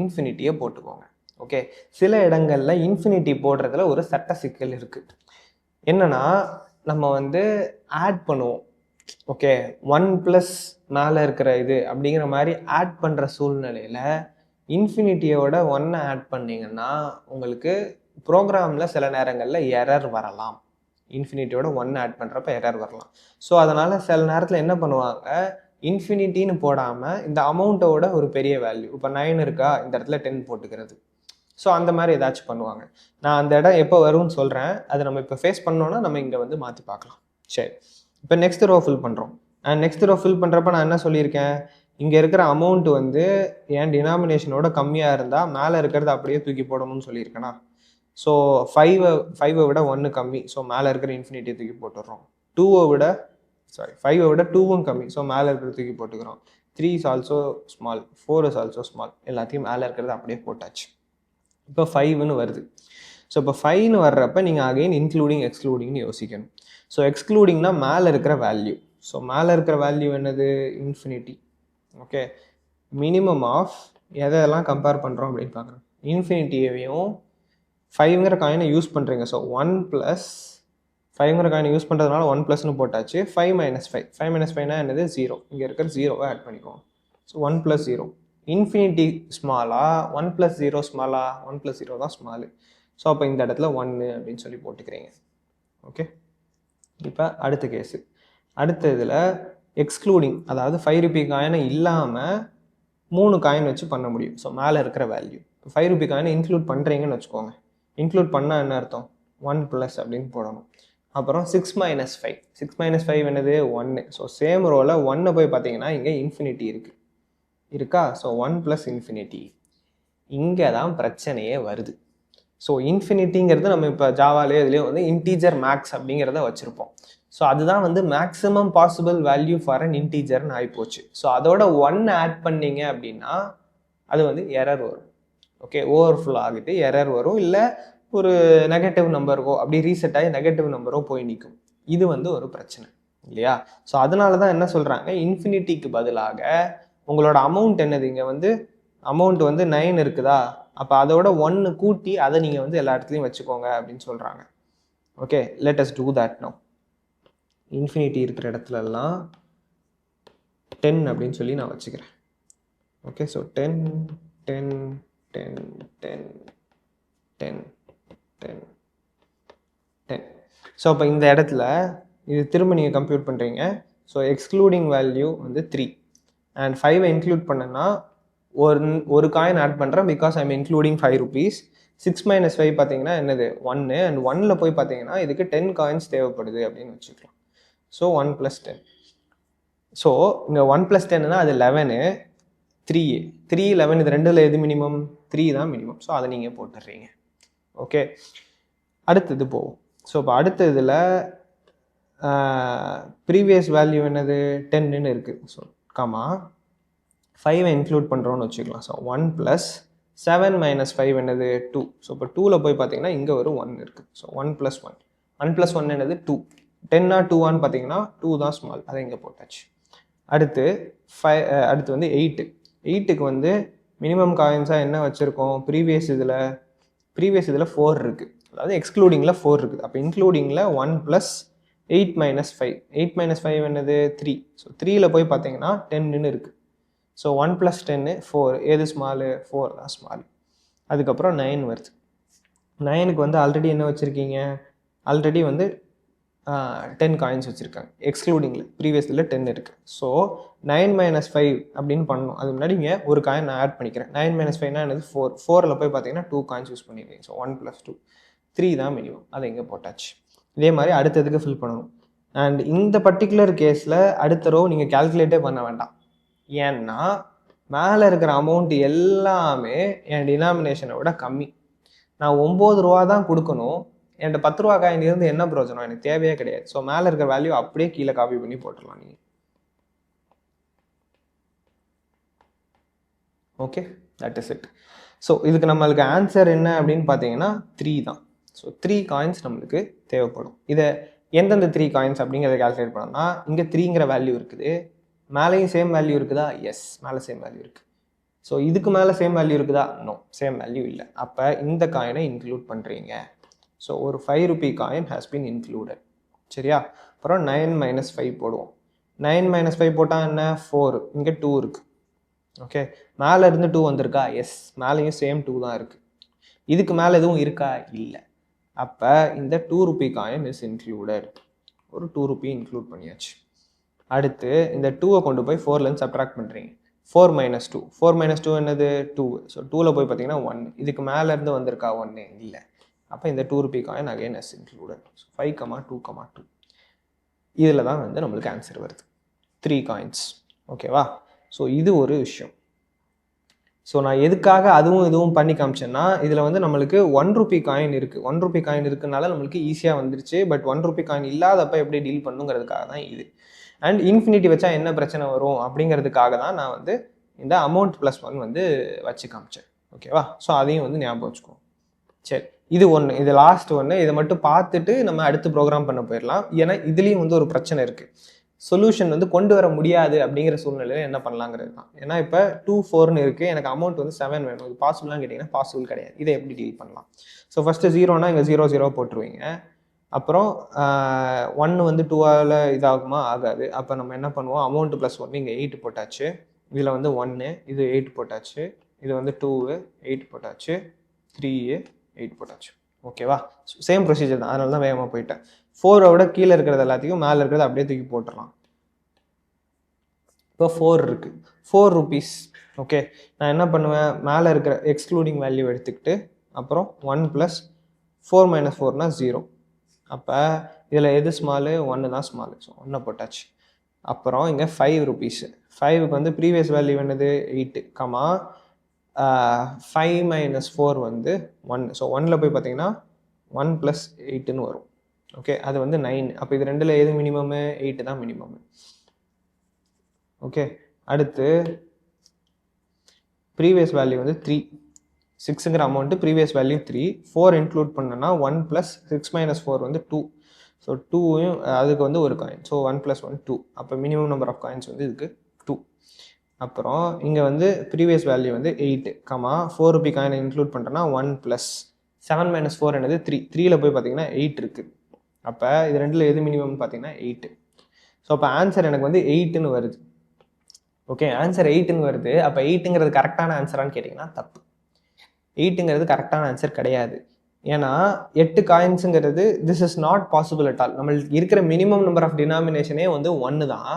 இன்ஃபினிட்டியை போட்டுக்கோங்க. ஓகே, சில இடங்களில் இன்ஃபினிட்டி போடுறதுல ஒரு சட்ட சிக்கல் இருக்குது. என்னன்னா நம்ம வந்து ஆட் பண்ணுவோம். ஓகே, 1+ மேலே இருக்கிற இது அப்படிங்கிற மாதிரி ஆட் பண்ணுற சூழ்நிலையில் இன்ஃபினிட்டியோட 1 ஆட் பண்ணிங்கன்னா உங்களுக்கு ப்ரோக்ராமில் சில நேரங்களில் எரர் வரலாம். இன்ஃபினிட்டியோட 1 ஆட் பண்ணுறப்ப எரர் வரலாம். ஸோ அதனால் சில நேரத்தில் என்ன பண்ணுவாங்க, இன்ஃபினிட்டின்னு போடாமல் இந்த அமௌண்ட்டோட ஒரு பெரிய வேல்யூ, இப்போ 9 இருக்கா, இந்த இடத்துல 10 போட்டுக்கிறது. ஸோ அந்த மாதிரி ஏதாச்சும் பண்ணுவாங்க. நான் அந்த இடம் எப்போ வரும்னு சொல்கிறேன். அதை நம்ம இப்போ ஃபேஸ் பண்ணோன்னா நம்ம இங்கே வந்து மாற்றி பார்க்கலாம். சரி, இப்போ நெக்ஸ்ட் ரோ ஃபில் பண்ணுறோம். நெக்ஸ்ட் ரோ ஃபில் பண்ணுறப்ப நான் என்ன சொல்லியிருக்கேன்? இங்கே இருக்கிற அமௌண்ட் வந்து என் டினாமினேஷனோட கம்மியாக இருந்தால் மேலே இருக்கிறத அப்படியே தூக்கி போடணும்னு சொல்லியிருக்கேனா? ஸோ 5 விட 1 கம்மி. ஸோ மேலே இருக்கிற இன்ஃபினிட்டியை தூக்கி போட்டுடுறோம். 5 விட 2வும் கம்மி. ஸோ மேலே இருக்கிறத தூக்கி போட்டுக்கிறோம். 3 is also small, 4 is also small. எல்லாத்தையும் மேலே இருக்கிறத அப்படியே போட்டாச்சு. இப்போ 5ன்னு வருது. ஸோ இப்போ 5ன்னு வர்றப்ப நீங்கள் அகைன் இன்க்ளூடிங் எக்ஸ்க்ளூடிங்னு யோசிக்கணும். ஸோ எக்ஸ்க்ளூடிங்னா மேலே இருக்கிற வேல்யூ. ஸோ மேலே இருக்கிற வேல்யூ என்னது? இன்ஃபினிட்டி. ஓகே, மினிமம் ஆஃப் எதெல்லாம் கம்பேர் பண்ணுறோம் அப்படின்னு பார்க்குறோம். இன்ஃபினிட்டியையும் 5ங்கிற காயினை யூஸ் பண்ணுறீங்க. ஸோ 1+ 5ங்கிற காயினை யூஸ் பண்ணுறதுனால 1+ன்னு போட்டாச்சு. 5 - 5. 5 - 5னா என்னது? 0. இங்கே இருக்கிற 0வை ஆட் பண்ணிக்கோங்க. ஸோ 1 + 0. இன்ஃபினிட்டி ஸ்மாலா, 1 + 0 ஸ்மாலா? 1 + 0 தான் ஸ்மாலு. ஸோ அப்போ இந்த இடத்துல 1 அப்படின்னு சொல்லி போட்டுக்கிறீங்க. ஓகே, இப்போ அடுத்த கேஸு. அடுத்த இதில் எக்ஸ்க்ளூடிங், அதாவது 5 ரூபி காயினை இல்லாமல் 3 காயின் வச்சு பண்ண முடியும். ஸோ மேலே இருக்கிற வேல்யூ 5 ரூபி காயினை இன்க்ளூட் பண்ணுறீங்கன்னு வச்சுக்கோங்க. இன்க்ளூட் பண்ணால் என்ன அர்த்தம்? 1 ப்ளஸ் அப்படின்னு போடணும். அப்புறம் 6 மைனஸ் 5. 6 மைனஸ் 5 என்னது? 1. ஸோ சேம் ரோவில் 1 போய் பார்த்தீங்கன்னா இங்கே இன்ஃபினிட்டி இருக்கா? So 1 plus infinity. இங்கே தான் பிரச்சனையே வருது. ஸோ இன்ஃபினிட்டிங்கிறது நம்ம இப்போ ஜாவாலே இதுலேயே வந்து இன்டீஜர் மேக்ஸ் அப்படிங்கிறத வச்சுருப்போம். ஸோ அதுதான் வந்து maximum possible value for an இன்டீஜர்னு ஆகிப்போச்சு. ஸோ அதோட 1 ஆட் பண்ணீங்க அப்படின்னா அது வந்து எரர் வரும். ஓகே, ஓவர்ஃப்ளோ ஆகிட்டு எரர் வரும், இல்லை ஒரு நெகட்டிவ் நம்பருக்கோ அப்படி ரீசெட் ஆகி நெகட்டிவ் நம்பரோ போய் நிற்கும். இது வந்து ஒரு பிரச்சனை இல்லையா? ஸோ அதனால தான் என்ன சொல்கிறாங்க, இன்ஃபினிட்டிக்கு பதிலாக உங்களோட அமௌண்ட் என்னது, இங்கே வந்து அமௌண்ட் வந்து 9 இருக்குதா, அப்போ அதோட 1 கூட்டி அதை நீங்கள் வந்து எல்லா இடத்துலையும் வச்சுக்கோங்க அப்படின்னு சொல்கிறாங்க. Okay, let us do that now. Infinity இருக்கிற இடத்துலலாம் 10 அப்படின்னு சொல்லி நான் வச்சுக்கிறேன். Okay, so 10 10 10 10 10 10 10. ஸோ அப்போ இந்த இடத்துல இது திரும்ப நீங்கள் கம்ப்யூட் பண்ணுறீங்க. ஸோ எக்ஸ்க்ளூடிங் வேல்யூ வந்து 3 அண்ட் 5 இன்க்ளூட் பண்ணனா ஒரு காயின் ஆட் பண்ணுறேன் because I'm including 5 rupees. 6 minus 5 பார்த்தீங்கன்னா என்னது? 1. அண்ட் 1ல் போய் பார்த்தீங்கன்னா இதுக்கு 10 காயின்ஸ் தேவைப்படுது அப்படின்னு வச்சுக்கலாம். ஸோ 1 + 10. ஸோ இங்கே 1 + 10னா அது 11, 3 11, இது ரெண்டில் எது மினிமம்? 3 தான் மினிமம். ஸோ அதை நீங்கள் போட்டுடுறீங்க. ஓகே, அடுத்தது போவோம். ஸோ இப்போ அடுத்த இதில் ப்ரீவியஸ் வேல்யூ என்னது? 10ன்னு இருக்குது. ஸோ 5 இன்க்ளூட் பண்ணுறோன்னு வச்சுக்கலாம். ஸோ 1 + 7 மைனஸ் 5 என்னது? 2. ஸோ இப்போ 2ல் போய் பார்த்தீங்கன்னா இங்கே ஒரு 1 இருக்குது. ஸோ 1 + 1. 1 + 1 என்னது? 2. 10 2 பார்த்தீங்கன்னா 2 தான் ஸ்மால், அதை இங்கே போட்டாச்சு. அடுத்து அடுத்து வந்து 8க்கு வந்து மினிமம் காயின்ஸாக என்ன வச்சுருக்கோம்? ப்ரீவியஸ் இதில் 4 இருக்குது, அதாவது எக்ஸ்க்ளூடிங்கில் 4 இருக்குது. அப்போ இன்க்ளூடிங்கில் 1 + 8 மைனஸ் 5. 8 மைனஸ் 5 என்னது? 3. ஸோ 3ல் போய் பார்த்தீங்கன்னா 10ன்னு இருக்குது. ஸோ 1 + 10 4. எது ஸ்மாலு? 4 தான் ஸ்மால். அதுக்கப்புறம் 9 வருது. 9க்கு வந்து ஆல்ரெடி என்ன வச்சுருக்கீங்க? ஆல்ரெடி வந்து 10 காயின்ஸ் வச்சுருக்காங்க எக்ஸ்க்ளூடிங்கில். ப்ரீவியஸில் 10 இருக்குது. ஸோ 9 மைனஸ் 5 அப்படின்னு பண்ணணும். அது முன்னாடி இங்கே ஒரு காயின் நான் ஆட் பண்ணிக்கிறேன். 9 மைனஸ் 5னா என்னது? 4. 4ல் போய் பார்த்தீங்கன்னா 2 காயின்ஸ் யூஸ் பண்ணிடுவீங்க. ஸோ 1 + 2 3 தான் மினிமம், அதை இங்கே போட்டாச்சு. இதே மாதிரி அடுத்ததுக்கு ஃபில் பண்ணணும். அண்ட் இந்த பர்டிகுலர் கேஸில் அடுத்த ரோ நீங்கள் கால்குலேட்டே பண்ண வேண்டாம். ஏன்னா மேலே இருக்கிற அமௌண்ட் எல்லாமே என் டினாமினேஷனை விட கம்மி. நான் 9 ரூபா தான் கொடுக்கணும். என்கிட்ட 10 ரூபா காயின் இருந்து என்ன பிரயோஜனம்? எனக்கு தேவையே கிடையாது. ஸோ மேலே இருக்கிற வேல்யூ அப்படியே கீழே காப்பி பண்ணி போட்டுடலாம் நீங்கள். Okay, that is it. So இதுக்கு நம்மளுக்கு ஆன்சர் என்ன அப்படின்னு பார்த்தீங்கன்னா 3 தான். ஸோ 3 காயின்ஸ் நம்மளுக்கு தேவைப்படும். இதை எந்தெந்த 3 காயின்ஸ் அப்படிங்கிறத கால்குலேட் பண்ணோம்னா இங்கே 3ங்கிற வேல்யூ இருக்குது, மேலேயும் சேம் வேல்யூ இருக்குதா? எஸ், மேலே சேம் வேல்யூ இருக்குது. ஸோ இதுக்கு மேலே சேம் வேல்யூ இருக்குதா? நோ, சேம் வேல்யூ இல்லை. அப்போ இந்த காயினை இன்க்ளூட் பண்ணுறீங்க. ஸோ ஒரு 5 Ruby coin has been included. சரியா? அப்புறம் 9 மைனஸ் 5 போடுவோம். 9 மைனஸ் 5 போட்டால் என்ன? 4. இங்கே 2 இருக்குது. ஓகே, மேலே இருந்து 2 வந்திருக்கா? எஸ், மேலேயும் சேம் 2 தான் இருக்குது. இதுக்கு மேலே எதுவும் இருக்கா? இல்லை. அப்போ இந்த 2 ரூபி காயின் இஸ் இன்க்ளூடட். ஒரு 2 ரூபி இன்க்ளூட் பண்ணியாச்சு. அடுத்து இந்த 2வை கொண்டு போய் 4லேருந்து சப்ட்ராக்ட் பண்ணுறீங்க. 4 மைனஸ் 2. 4 மைனஸ் 2 என்னது? 2. ஸோ 2ல் போய் பார்த்தீங்கன்னா 1. இதுக்கு மேலேருந்து வந்திருக்கா? 1 இல்லை. அப்போ இந்த 2 Ruby coin again is included. So 5,2,2. இதில் தான் வந்து நம்மளுக்கு ஆன்சர் வருது. 3 காயின்ஸ். ஓகேவா? ஸோ இது ஒரு விஷயம். ஸோ நான் எதுக்காக அதுவும் இதுவும் பண்ணி காமிச்சேன்னா இதில் வந்து நம்மளுக்கு 1 ரூபி காயின் இருக்குது. 1 ரூபி காயின் இருக்குனால நம்மளுக்கு ஈஸியாக வந்துருச்சு. பட் 1 ரூபி காயின் இல்லாதப்போ எப்படி டீல் பண்ணுங்கிறதுக்காக தான் இது. அண்ட் இன்ஃபினிட்டி வச்சா என்ன பிரச்சனை வரும் அப்படிங்கிறதுக்காக தான் நான் வந்து இந்த அமௌண்ட் +1 வந்து வச்சு காமிச்சேன். ஓகேவா? ஸோ அதையும் வந்து ஞாபகம் வச்சுக்கோ. சரி, இது ஒன்று, இது லாஸ்ட் ஒன்று. இதை மட்டும் பார்த்துட்டு நம்ம அடுத்து ப்ரோக்ராம் பண்ண போயிடலாம். ஏன்னா இதுலேயும் வந்து ஒரு பிரச்சனை இருக்குது. சொல்யூஷன் வந்து கொண்டு வர முடியாது அப்படிங்கிற சூழ்நிலையில் என்ன பண்ணலாங்கிறது தான். ஏன்னா இப்போ 2 4ன்னு இருக்குது, எனக்கு அமௌண்ட் வந்து 7 வேணும். இது பாசிபிளான்னு கேட்டிங்கன்னா பாசிபிள் கிடையாது. இதை எப்படி டீல் பண்ணலாம்? ஸோ ஃபஸ்ட்டு 0னா இங்கே 0 0 போட்டுருவீங்க. அப்புறம் 1 வந்து 2ஆல் இதாகுமா? ஆகாது. அப்போ நம்ம என்ன பண்ணுவோம்? அமௌண்ட் +1 இங்கே 8 போட்டாச்சு. இதில் வந்து 1, இது 8 போட்டாச்சு. இது வந்து 2 8 போட்டாச்சு. 3 8 போட்டாச்சு. ஓகேவா? சேம் ப்ரொசீஜர் தான், அதனால தான் வேகமாக போயிட்டேன். 4ஓட கீழே இருக்கிறது எல்லாத்தையும் மேலே இருக்கிறது அப்படியே தூக்கி போட்டுடலாம். இப்போ 4 இருக்குது, 4 rupees. ஓகே, நான் என்ன பண்ணுவேன், மேலே இருக்கிற எக்ஸ்க்ளூடிங் வேல்யூ எடுத்துக்கிட்டு அப்புறம் 1 + 4 - 4 0. அப்போ இதில் எது ஸ்மாலு, 1 தான் ஸ்மாலு. ஸோ 1 போட்டாச்சு. அப்புறம் இங்கே 5 rupees. 5க்கு வந்து ப்ரீவியஸ் வேல்யூ என்னது 8, 5 - 4 வந்து 1. ஸோ 1ல் போய் பார்த்தீங்கன்னா 1 + 8ன்னு வரும். ஓகே, அது வந்து 9. அப்போ இது ரெண்டில் எது மினிமமு, 8 தான் மினிமம். ஓகே, அடுத்து ப்ரீவியஸ் வேல்யூ வந்து 3. 6ங்கிற அமௌண்ட்டு ப்ரீவியஸ் வேல்யூ 3. 4 இன்க்ளூட் பண்ணனா 1 + 6 - 4 வந்து 2. ஸோ 2யும் அதுக்கு வந்து ஒரு காயின். ஸோ 1 + 1 2. அப்போ மினிமம் நம்பர் ஆஃப் காயின்ஸ் வந்து இதுக்கு 2. அப்புறம் இங்கே வந்து ப்ரீவியஸ் வேல்யூ வந்து 8, 4 ரூபி காயினை இன்க்ளூட் பண்ணுறேன்னா 1 + 7 - 4 என்னது 3. 3ல் போய் பார்த்தீங்கன்னா 8 இருக்குது. அப்போ இது ரெண்டில் எது மினிமம்னு பார்த்தீங்கன்னா 8. ஸோ அப்போ ஆன்சர் எனக்கு வந்து 8ன்னு வருது. ஓகே, ஆன்சர் 8ன்னு வருது. அப்போ 8ங்கிறது கரெக்டான ஆன்சரான்னு கேட்டிங்கன்னா தப்பு. 8ங்கிறது கரெக்டான ஆன்சர் கிடையாது. ஏன்னா 8 காயின்ஸுங்கிறது this is not possible at all. நம்மளுக்கு இருக்கிற மினிமம் நம்பர் ஆஃப் டினாமினேஷனே வந்து 1 தான்.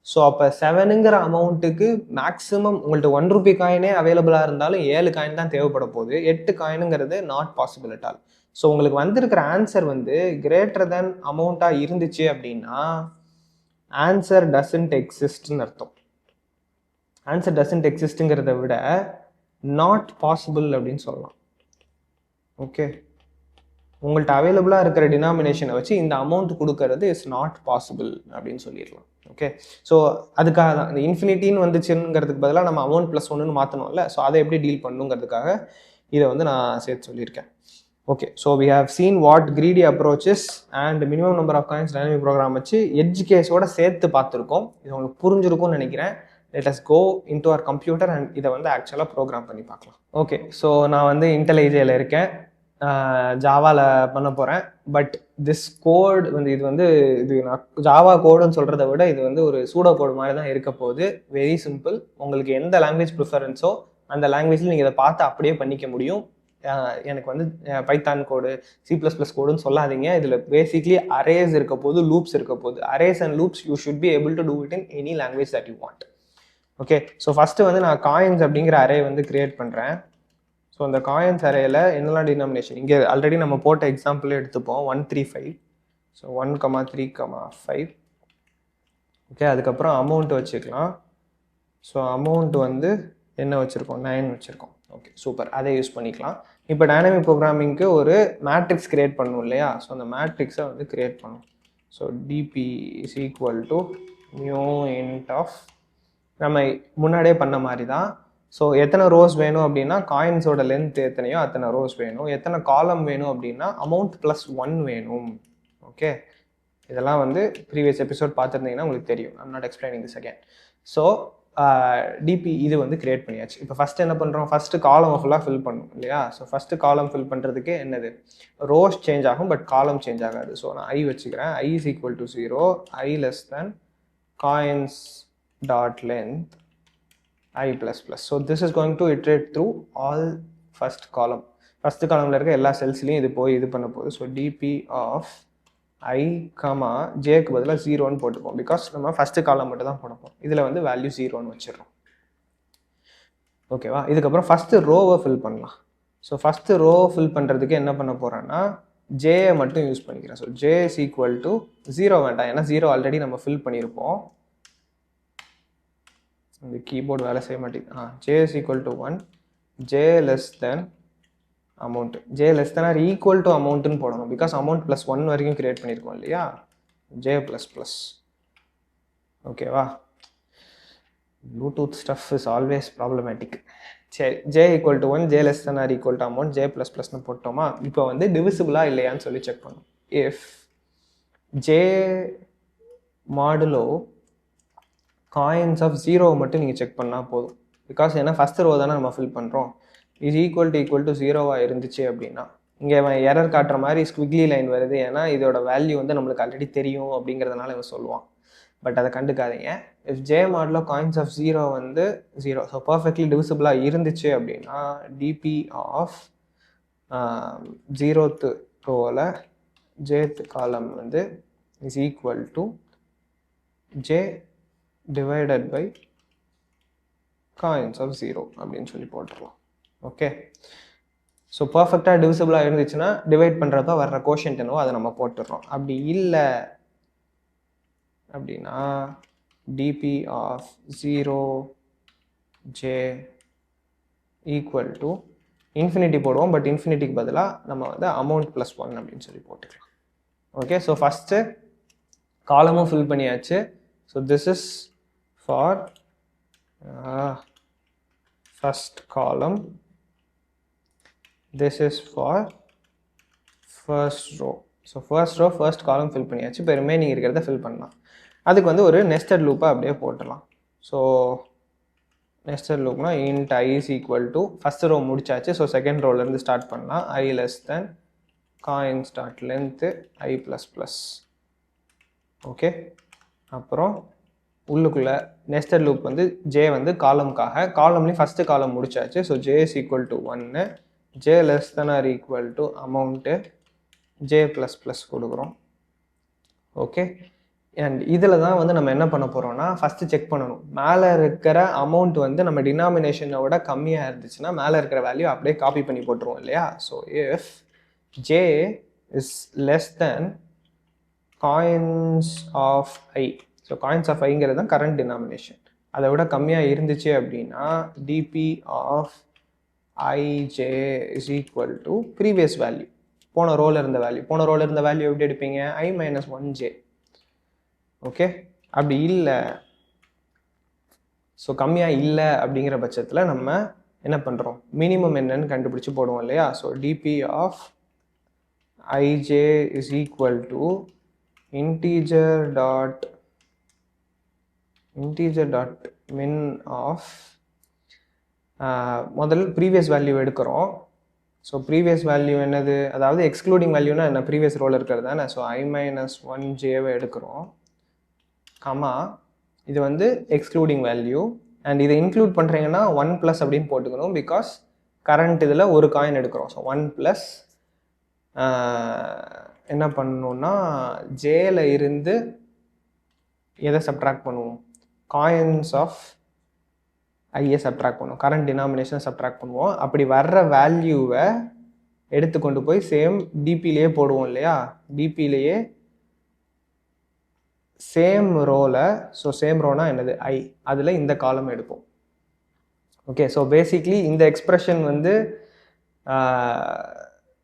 ஸோ அப்போ 7ங்கிற அமௌண்ட்டுக்கு மேக்ஸிமம் உங்கள்கிட்ட 1 ரூபி காயினே அவைலபிளாக இருந்தாலும் 7 காயின் தான் தேவைப்பட போகுது. 8 காயினுங்கிறது not possible at all. So உங்களுக்கு வந்திருக்கிற ஆன்சர் வந்து கிரேட்டர் தென் அமௌண்ட்டாக இருந்துச்சு அப்படின்னா ஆன்சர் டசன்ட் எக்ஸிஸ்ட்னு அர்த்தம். ஆன்சர் டசன்ட் எக்ஸிஸ்ட்டுங்கிறத விட நாட் பாசிபிள் அப்படின்னு சொல்லலாம். ஓகே, உங்கள்கிட்ட அவைலபிளாக இருக்கிற டினாமினேஷனை வச்சு இந்த அமௌண்ட் கொடுக்கறது இஸ் நாட் பாசிபிள் அப்படின்னு சொல்லிடலாம். ஓகே, ஸோ அதுக்காக தான் இந்த இன்ஃபினிட்டின்னு வந்துச்சுங்கிறதுக்கு பதிலாக நம்ம அமௌண்ட் +1ன்னு மாற்றணும்ல. ஸோ அதை எப்படி டீல் பண்ணுங்கிறதுக்காக இதை வந்து நான் சேர்த்து சொல்லியிருக்கேன். Okay, so we have seen what greedy approaches and minimum number of coins dynamic program வச்சு எட்ஜ் கேஸோட சேர்த்து பார்த்துருக்கோம். இது உங்களுக்கு புரிஞ்சிருக்கும்னு நினைக்கிறேன். Let us go into our computer and இதை வந்து ஆக்சுவலாக ப்ரோக்ராம் பண்ணி பார்க்கலாம். ஓகே, ஸோ நான் வந்து IntelliJ இருக்கேன், ஜாவாவில் பண்ண போகிறேன். பட் திஸ் கோட் வந்து இது நான் ஜாவா கோடுன்னு சொல்கிறத விட இது வந்து ஒரு சூடோ கோடு மாதிரி தான் இருக்க போகுது. Very simple. உங்களுக்கு எந்த லாங்குவேஜ் ப்ரிஃபரன்ஸோ அந்த லாங்குவேஜில் நீங்கள் இதை பார்த்து அப்படியே பண்ணிக்க முடியும். எனக்கு வந்து பைத்தான் கோடு, C++ கோடுன்னு சொல்லாதீங்க. இதில் பேசிக்லி அரேஸ் இருக்க போது, லூப்ஸ் இருக்க போது. Arrays and loops you should be able to do it in any language that you want. Okay, so first வந்து நான் காயின்ஸ் அப்படிங்கிற அரே வந்து கிரியேட் பண்ணுறேன். ஸோ அந்த காயின்ஸ் அரேயில் என்னெல்லாம் டினாமினேஷன் இங்கே ஆல்ரெடி நம்ம போட்ட எக்ஸாம்பிளே எடுத்துப்போம். 135. ஸோ 1, 3, 5. ஓகே, அதுக்கப்புறம் அமௌண்ட் வச்சுக்கலாம். ஸோ அமௌண்ட் வந்து என்ன வச்சுருக்கோம், 9 வச்சுருக்கோம். Okay, super. அதை யூஸ் பண்ணிக்கலாம். இப்போ டைனமிக் ப்ரோக்ராமிங்க்கு ஒரு மேட்ரிக்ஸ் கிரியேட் பண்ணணும் இல்லையா? ஸோ அந்த மேட்ரிக்ஸை வந்து கிரியேட் பண்ணணும். So dp is equal to new int of, நம்ம முன்னாடியே பண்ண மாதிரி தான். ஸோ எத்தனை ரோஸ் வேணும் அப்படின்னா காயின்ஸோட லென்த் எத்தனையோ அத்தனை ரோஸ் வேணும். எத்தனை காலம் வேணும் அப்படின்னா அமௌண்ட் +1 வேணும். ஓகே, இதெல்லாம் வந்து ப்ரீவியஸ் எபிசோட் பார்த்துருந்தீங்கன்னா உங்களுக்கு தெரியும். I'm not explaining this again. So DP இது வந்து கிரியேட் பண்ணியாச்சு. இப்போ ஃபஸ்ட்டு என்ன பண்ணுறோம், ஃபஸ்ட்டு காலம் ஃபுல்லாக ஃபில் பண்ணணும் இல்லையா? ஸோ ஃபஸ்ட்டு காலம் ஃபில் பண்ணுறதுக்கு என்னது, ரோஸ் சேஞ்ச் ஆகும் பட் காலம் சேஞ்ச் ஆகாது. ஸோ நான் ஐ வச்சுக்கிறேன். i is equal to 0, i less than coins dot length i plus plus. So this is going to iterate through all first column. First column இருக்க எல்லா செல்ஸ்லையும் இது போய் இது பண்ண போகுது. ஸோ dp of i, jக்கு பதிலாக 0ன்னு போட்டுப்போம். பிகாஸ் நம்ம ஃபஸ்ட்டு காலம் மட்டும் தான் போடப்போம். இதில் வந்து வேல்யூ 0ன்னு வச்சிடறோம். ஓகேவா? இதுக்கப்புறம் ஃபஸ்ட்டு ரோவை ஃபில் பண்ணலாம். ஸோ ஃபஸ்ட்டு ரோ ஃபில் பண்ணுறதுக்கு என்ன பண்ண போகிறேன்னா ஜேயை மட்டும் யூஸ் பண்ணிக்கிறேன். So J is equal to 0 வேண்டாம், ஏன்னா 0 ஆல்ரெடி நம்ம ஃபில் பண்ணியிருப்போம். இந்த கீபோர்டு வேலை செய்ய மாட்டேங்குது. J is equal to 1, J less than amount. J less than or equal to அமௌண்ட்டுன்னு போடணும். பிகாஸ் அமௌண்ட் +1 வரைக்கும் கிரியேட் பண்ணியிருக்கோம் இல்லையா? J plus plus. ஓகேவா? Bluetooth stuff is always problematic. சரி, J equal to 1, J less than or equal to amount, J plus ப்ளஸ்னு போட்டோமா? இப்போ வந்து டிவிசிபிளாக இல்லையான்னு சொல்லி செக் பண்ணணும். If J modulo coins of 0 மட்டும் நீங்கள் செக் பண்ணால் போதும். பிகாஸ் ஏன்னா ஃபஸ்ட் ரோ தானே நம்ம ஃபில் பண்ணுறோம். இஸ் ஈக்குவல் டு 0 இருந்துச்சு அப்படின்னா இங்கே எரர் காட்டுற மாதிரி ஸ்குவிக்லி லைன் வருது. ஏன்னா இதோட வேல்யூ வந்து நம்மளுக்கு ஆல்ரெடி தெரியும் அப்படிங்கிறதுனால இவன் சொல்லுவான். பட் அதை கண்டுக்காதீங்க. இஃப் ஜே மாடலோ காயின்ஸ் ஆஃப் 0 வந்து 0, ஸோ பர்ஃபெக்ட்லி டிவிசிபிளாக இருந்துச்சு அப்படின்னா DP of 0th ரோவில் jth column வந்து is equal to J divided by coins of 0 அப்படின்னு சொல்லி போட்டுடலாம். ஓகே, ஸோ பர்ஃபெக்டாக டிவிசிபிளாக இருந்துச்சுன்னா டிவைட் பண்ணுறப்ப வர்ற கோஷன்ட் என்னவோ அதை நம்ம போட்டுடுறோம். அப்படி இல்லை அப்படின்னா DP of 0j equal to infinity போடுவோம். பட் இன்ஃபினிட்டிக்கு பதிலாக நம்ம வந்து அமௌண்ட் ப்ளஸ் 1 அப்படின்னு சொல்லி போட்டுக்கலாம். ஓகே, ஸோ ஃபஸ்ட்டு காலமும் ஃபில் பண்ணியாச்சு. So this is for first column, this is for first row. So first row first column fill பண்ணியாச்சு. இப்போ ரிமைனிங் இருக்கிறத ஃபில் பண்ணலாம். அதுக்கு வந்து ஒரு நெஸ்டட் லூப்பை அப்படியே போட்டுடலாம். ஸோ நெஸ்டட் லூப்னா int I is equal to first row முடிச்சாச்சு. ஸோ செகண்ட் ரோலேருந்து ஸ்டார்ட் பண்ணலாம். I less than coin start length I plus plus. Okay, அப்புறம் உள்ளுக்குள்ளே நெஸ்டட் லூப் வந்து ஜே வந்து காலம்காக, காலம்லேயும் ஃபஸ்ட்டு காலம் முடிச்சாச்சு. So J is equal to 1, j less than or equal to amount j plus plus கொடுக்குறோம். Okay, and இதில் தான் வந்து நம்ம என்ன பண்ண போகிறோம்னா ஃபஸ்ட்டு செக் பண்ணணும். மேலே இருக்கிற அமௌண்ட் வந்து நம்ம டினாமினேஷனோட கம்மியாக இருந்துச்சுன்னா மேலே இருக்கிற வேல்யூ அப்படியே காப்பி பண்ணி போட்டுருவோம் இல்லையா. So if j is less than coins of i, so coins of ஐங்கிறது தான் கரண்ட் டினாமினேஷன், அதை விட கம்மியாக இருந்துச்சு அப்படின்னா DP of ij is equal to previous value, போன ரோல இருந்த வேல்யூ. போன ரோல இருந்த வேல்யூ எப்படி எடுப்பீங்க? i minus 1j. ஓகே, அப்படி இல்லை, ஸோ கம்மியாக இல்லை அப்படிங்கிற பட்சத்தில் நம்ம என்ன பண்ணுறோம், மினிமம் என்னன்னு கண்டுபிடிச்சி போடுவோம் இல்லையா. So DP of ij is equal to integer dot min of முதல் ப்ரீவியஸ் வேல்யூ எடுக்கிறோம். ஸோ ப்ரீவியஸ் வேல்யூ என்னது, அதாவது எக்ஸ்க்ளூடிங் வேல்யூனா என்ன, ப்ரீவியஸ் ரோல் இருக்கிறது தானே. ஸோ i minus 1jவை எடுக்கிறோம், கமா இது வந்து எக்ஸ்க்ளூடிங் வேல்யூ. அண்ட் இதை இன்க்ளூட் பண்ணுறீங்கன்னா 1 ப்ளஸ் அப்படின்னு போட்டுக்கணும், பிகாஸ் கரண்ட் இதில் ஒரு காயின் எடுக்கிறோம். ஸோ 1 ப்ளஸ் என்ன பண்ணணும்னா ஜேல இருந்து எதை சப்ட்ராக்ட் பண்ணுவோம், காயின்ஸ் ஆஃப் ஐயை சப்ட்ராக்ட் பண்ணுவோம், கரண்ட் டினாமினேஷனை சப்ட்ராக்ட் பண்ணுவோம். அப்படி வர்ற வேல்யூவை எடுத்து கொண்டு போய் சேம் டிபிலேயே போடுவோம் இல்லையா. டிபிலேயே சேம் ரோவில், ஸோ சேம் ரோனா என்னது ஐ, அதில் இந்த காலம் எடுப்போம். ஓகே, ஸோ பேசிக்லி இந்த எக்ஸ்ப்ரெஷன் வந்து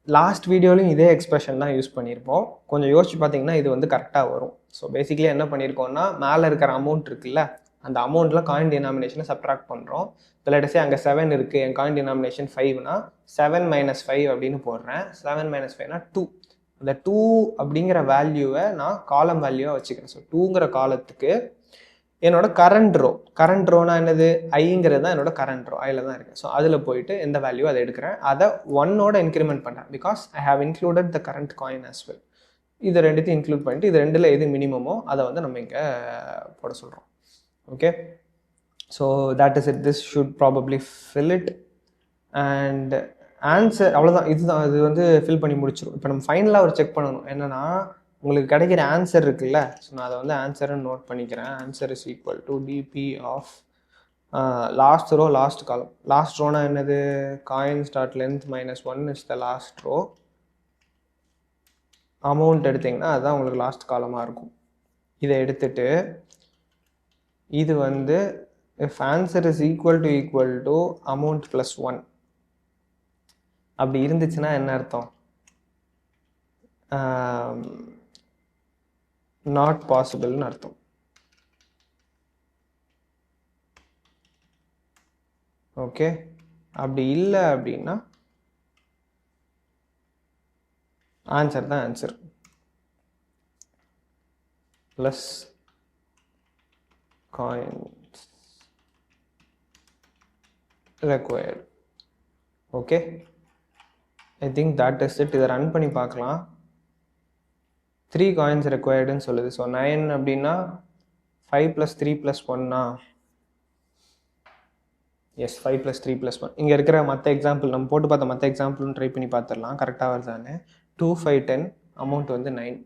லாஸ்ட் வீடியோலையும் இதே எக்ஸ்ப்ரெஷன் தான் யூஸ் பண்ணியிருப்போம். கொஞ்சம் யோசிச்சு பார்த்தீங்கன்னா இது வந்து கரெக்டாக வரும். ஸோ பேசிக்லி என்ன பண்ணியிருக்கோம்னா மேலே இருக்கிற அமௌண்ட் இருக்குல்ல, அந்த அமௌண்ட்டில் காயின் டினாமினேஷனை சப்ட்ராக்ட் பண்ணுறோம். இப்போ லெட்டஸே அங்கே 7 இருக்குது, என் காயின் டினாமினேஷன் 5னா 7 - 5 அப்படின்னு போடுறேன். 7 - 5னா 2. அந்த 2 அப்படிங்கிற வேல்யூவை நான் காலம் வேல்யூவாக வச்சுக்கிறேன். ஸோ 2ங்கிற காலத்துக்கு என்னோட கரண்ட் ரோனா என்னது, ஐங்கிறது தான் என்னோட கரண்ட் ரோ, ஐயில் தான் இருக்குது. ஸோ அதில் போயிட்டு எந்த வேல்யூ அதை எடுக்கிறேன், அதை 1ஓட இன்க்ரிமெண்ட் பண்ணுறேன், because I have included the current coin as well. இது ரெண்டுத்தையும் இன்க்ளூட் பண்ணிட்டு இது ரெண்டில் எது மினிமமோ அதை வந்து நம்ம இங்கே போட சொல்கிறோம். Okay, so that is it. This should probably fill it. And answer அவ்வளோதான், இதுதான். இது வந்து ஃபில் பண்ணி முடிச்சிடும். இப்போ நம்ம ஃபைனலாக ஒரு செக் பண்ணணும், என்னென்னா உங்களுக்கு கிடைக்கிற ஆன்சர் இருக்குல்ல. ஸோ நான் அதை வந்து ஆன்சர்னு நோட் பண்ணிக்கிறேன். Answer is equal to DP of last row last column. Last ரோனா என்னது, coin start length -1 is the last row. Amount எடுத்திங்கன்னா அதுதான் உங்களுக்கு லாஸ்ட் காலமாக இருக்கும். இதை எடுத்துட்டு இது வந்து if answer is equal to amount plus 1 அப்படி இருந்துச்சுன்னா என்ன அர்த்தம், not possible னு அர்த்தம். ஓகே, அப்படி இல்லை அப்படின்னா ஆன்சர் தான் answer, plus coins required. Okay, I think that is it. இதை ரன் பண்ணி பார்க்கலாம். 3 coins requiredன்னு சொல்லுது. ஸோ 9 அப்படின்னா 5 + 3 + 1னா எஸ் 5 + 3 + 1. இங்கே இருக்கிற மற்ற எக்ஸாம்பிள் நம்ம போட்டு பார்த்த மற்ற எக்ஸாம்பிள்னு ட்ரை பண்ணி பார்த்துடலாம் கரெக்டாக வருதானே. 2, 5, 10 அமௌண்ட் வந்து 9.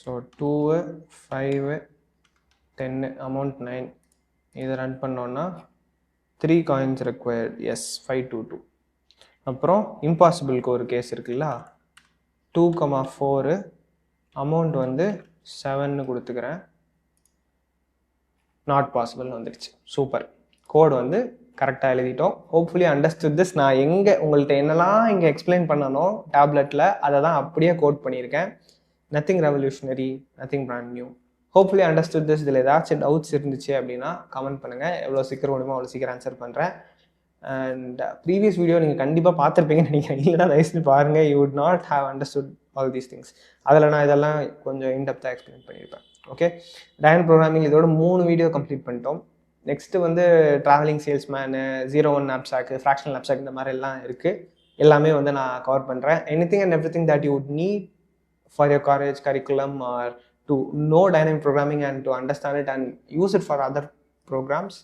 So 2, 5, 10 amount 9. இதை ரன் பண்ணோன்னா 3 coins required, yes, 522. அப்புறம் இம்பாசிபிளுக்கு ஒரு கேஸ் இருக்குல்ல, 2,4 அமௌண்ட் வந்து 7ன்னு கொடுத்துக்கிறேன், நாட் பாசிபிள்னு வந்துடுச்சு. சூப்பர், கோட் வந்து கரெக்டாக எழுதிட்டோம். Hopefully understood this. நான் எங்கே உங்கள்கிட்ட என்னெல்லாம் இங்கே எக்ஸ்பிளைன் பண்ணணும் டேப்லெட்டில் அதை தான் அப்படியே கோட் பண்ணியிருக்கேன். Nothing revolutionary, nothing brand new. Hopefully understood this. இதில் ஏதாச்சும் டவுட்ஸ் இருந்துச்சு அப்படின்னா கமெண்ட் பண்ணுங்கள். எவ்வளோ சீக்கிரம் முடியுமோ அவ்வளோ சீக்கிரம் ஆன்சர் பண்ணுறேன். அண்ட் ப்ரீவியஸ் வீடியோ நீங்கள் கண்டிப்பாக பார்த்துருப்பீங்கன்னு நினைக்கிறேன். இல்லைனா தயவுசெய்து பாருங்கள். You would not have understood all these things. அதில் நான் இதெல்லாம் கொஞ்சம் இன்டெப்த்தாக எக்ஸ்பிளைன் பண்ணியிருப்பேன். ஓகே, டைனமிக் ப்ரோக்ராமிங் இதோட 3 வீடியோ கம்ப்ளீட் பண்ணிட்டோம். நெக்ஸ்ட்டு வந்து travelling salesman, 01 knapsack, fractional knapsack, இந்த மாதிரி எல்லாம் இருக்குது. எல்லாமே வந்து நான் கவர் பண்ணுறேன். Anything and everything that you would need for your college curriculum or to know dynamic programming and to understand it and use it for other programs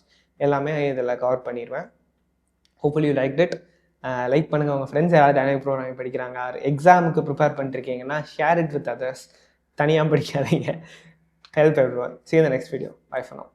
எல்லாமே இதில் கவர் பண்ணிடுவேன். Hopefully you like it. Like பண்ணுங்கள். உங்கள் friends யாராவது dynamic programming படிக்கிறாங்க, எக்ஸாமுக்கு prepare பண்ணிருக்கீங்கன்னா share it with others. தனியாக படிக்காதீங்க. Help everyone. See you in the next video. Bye for now.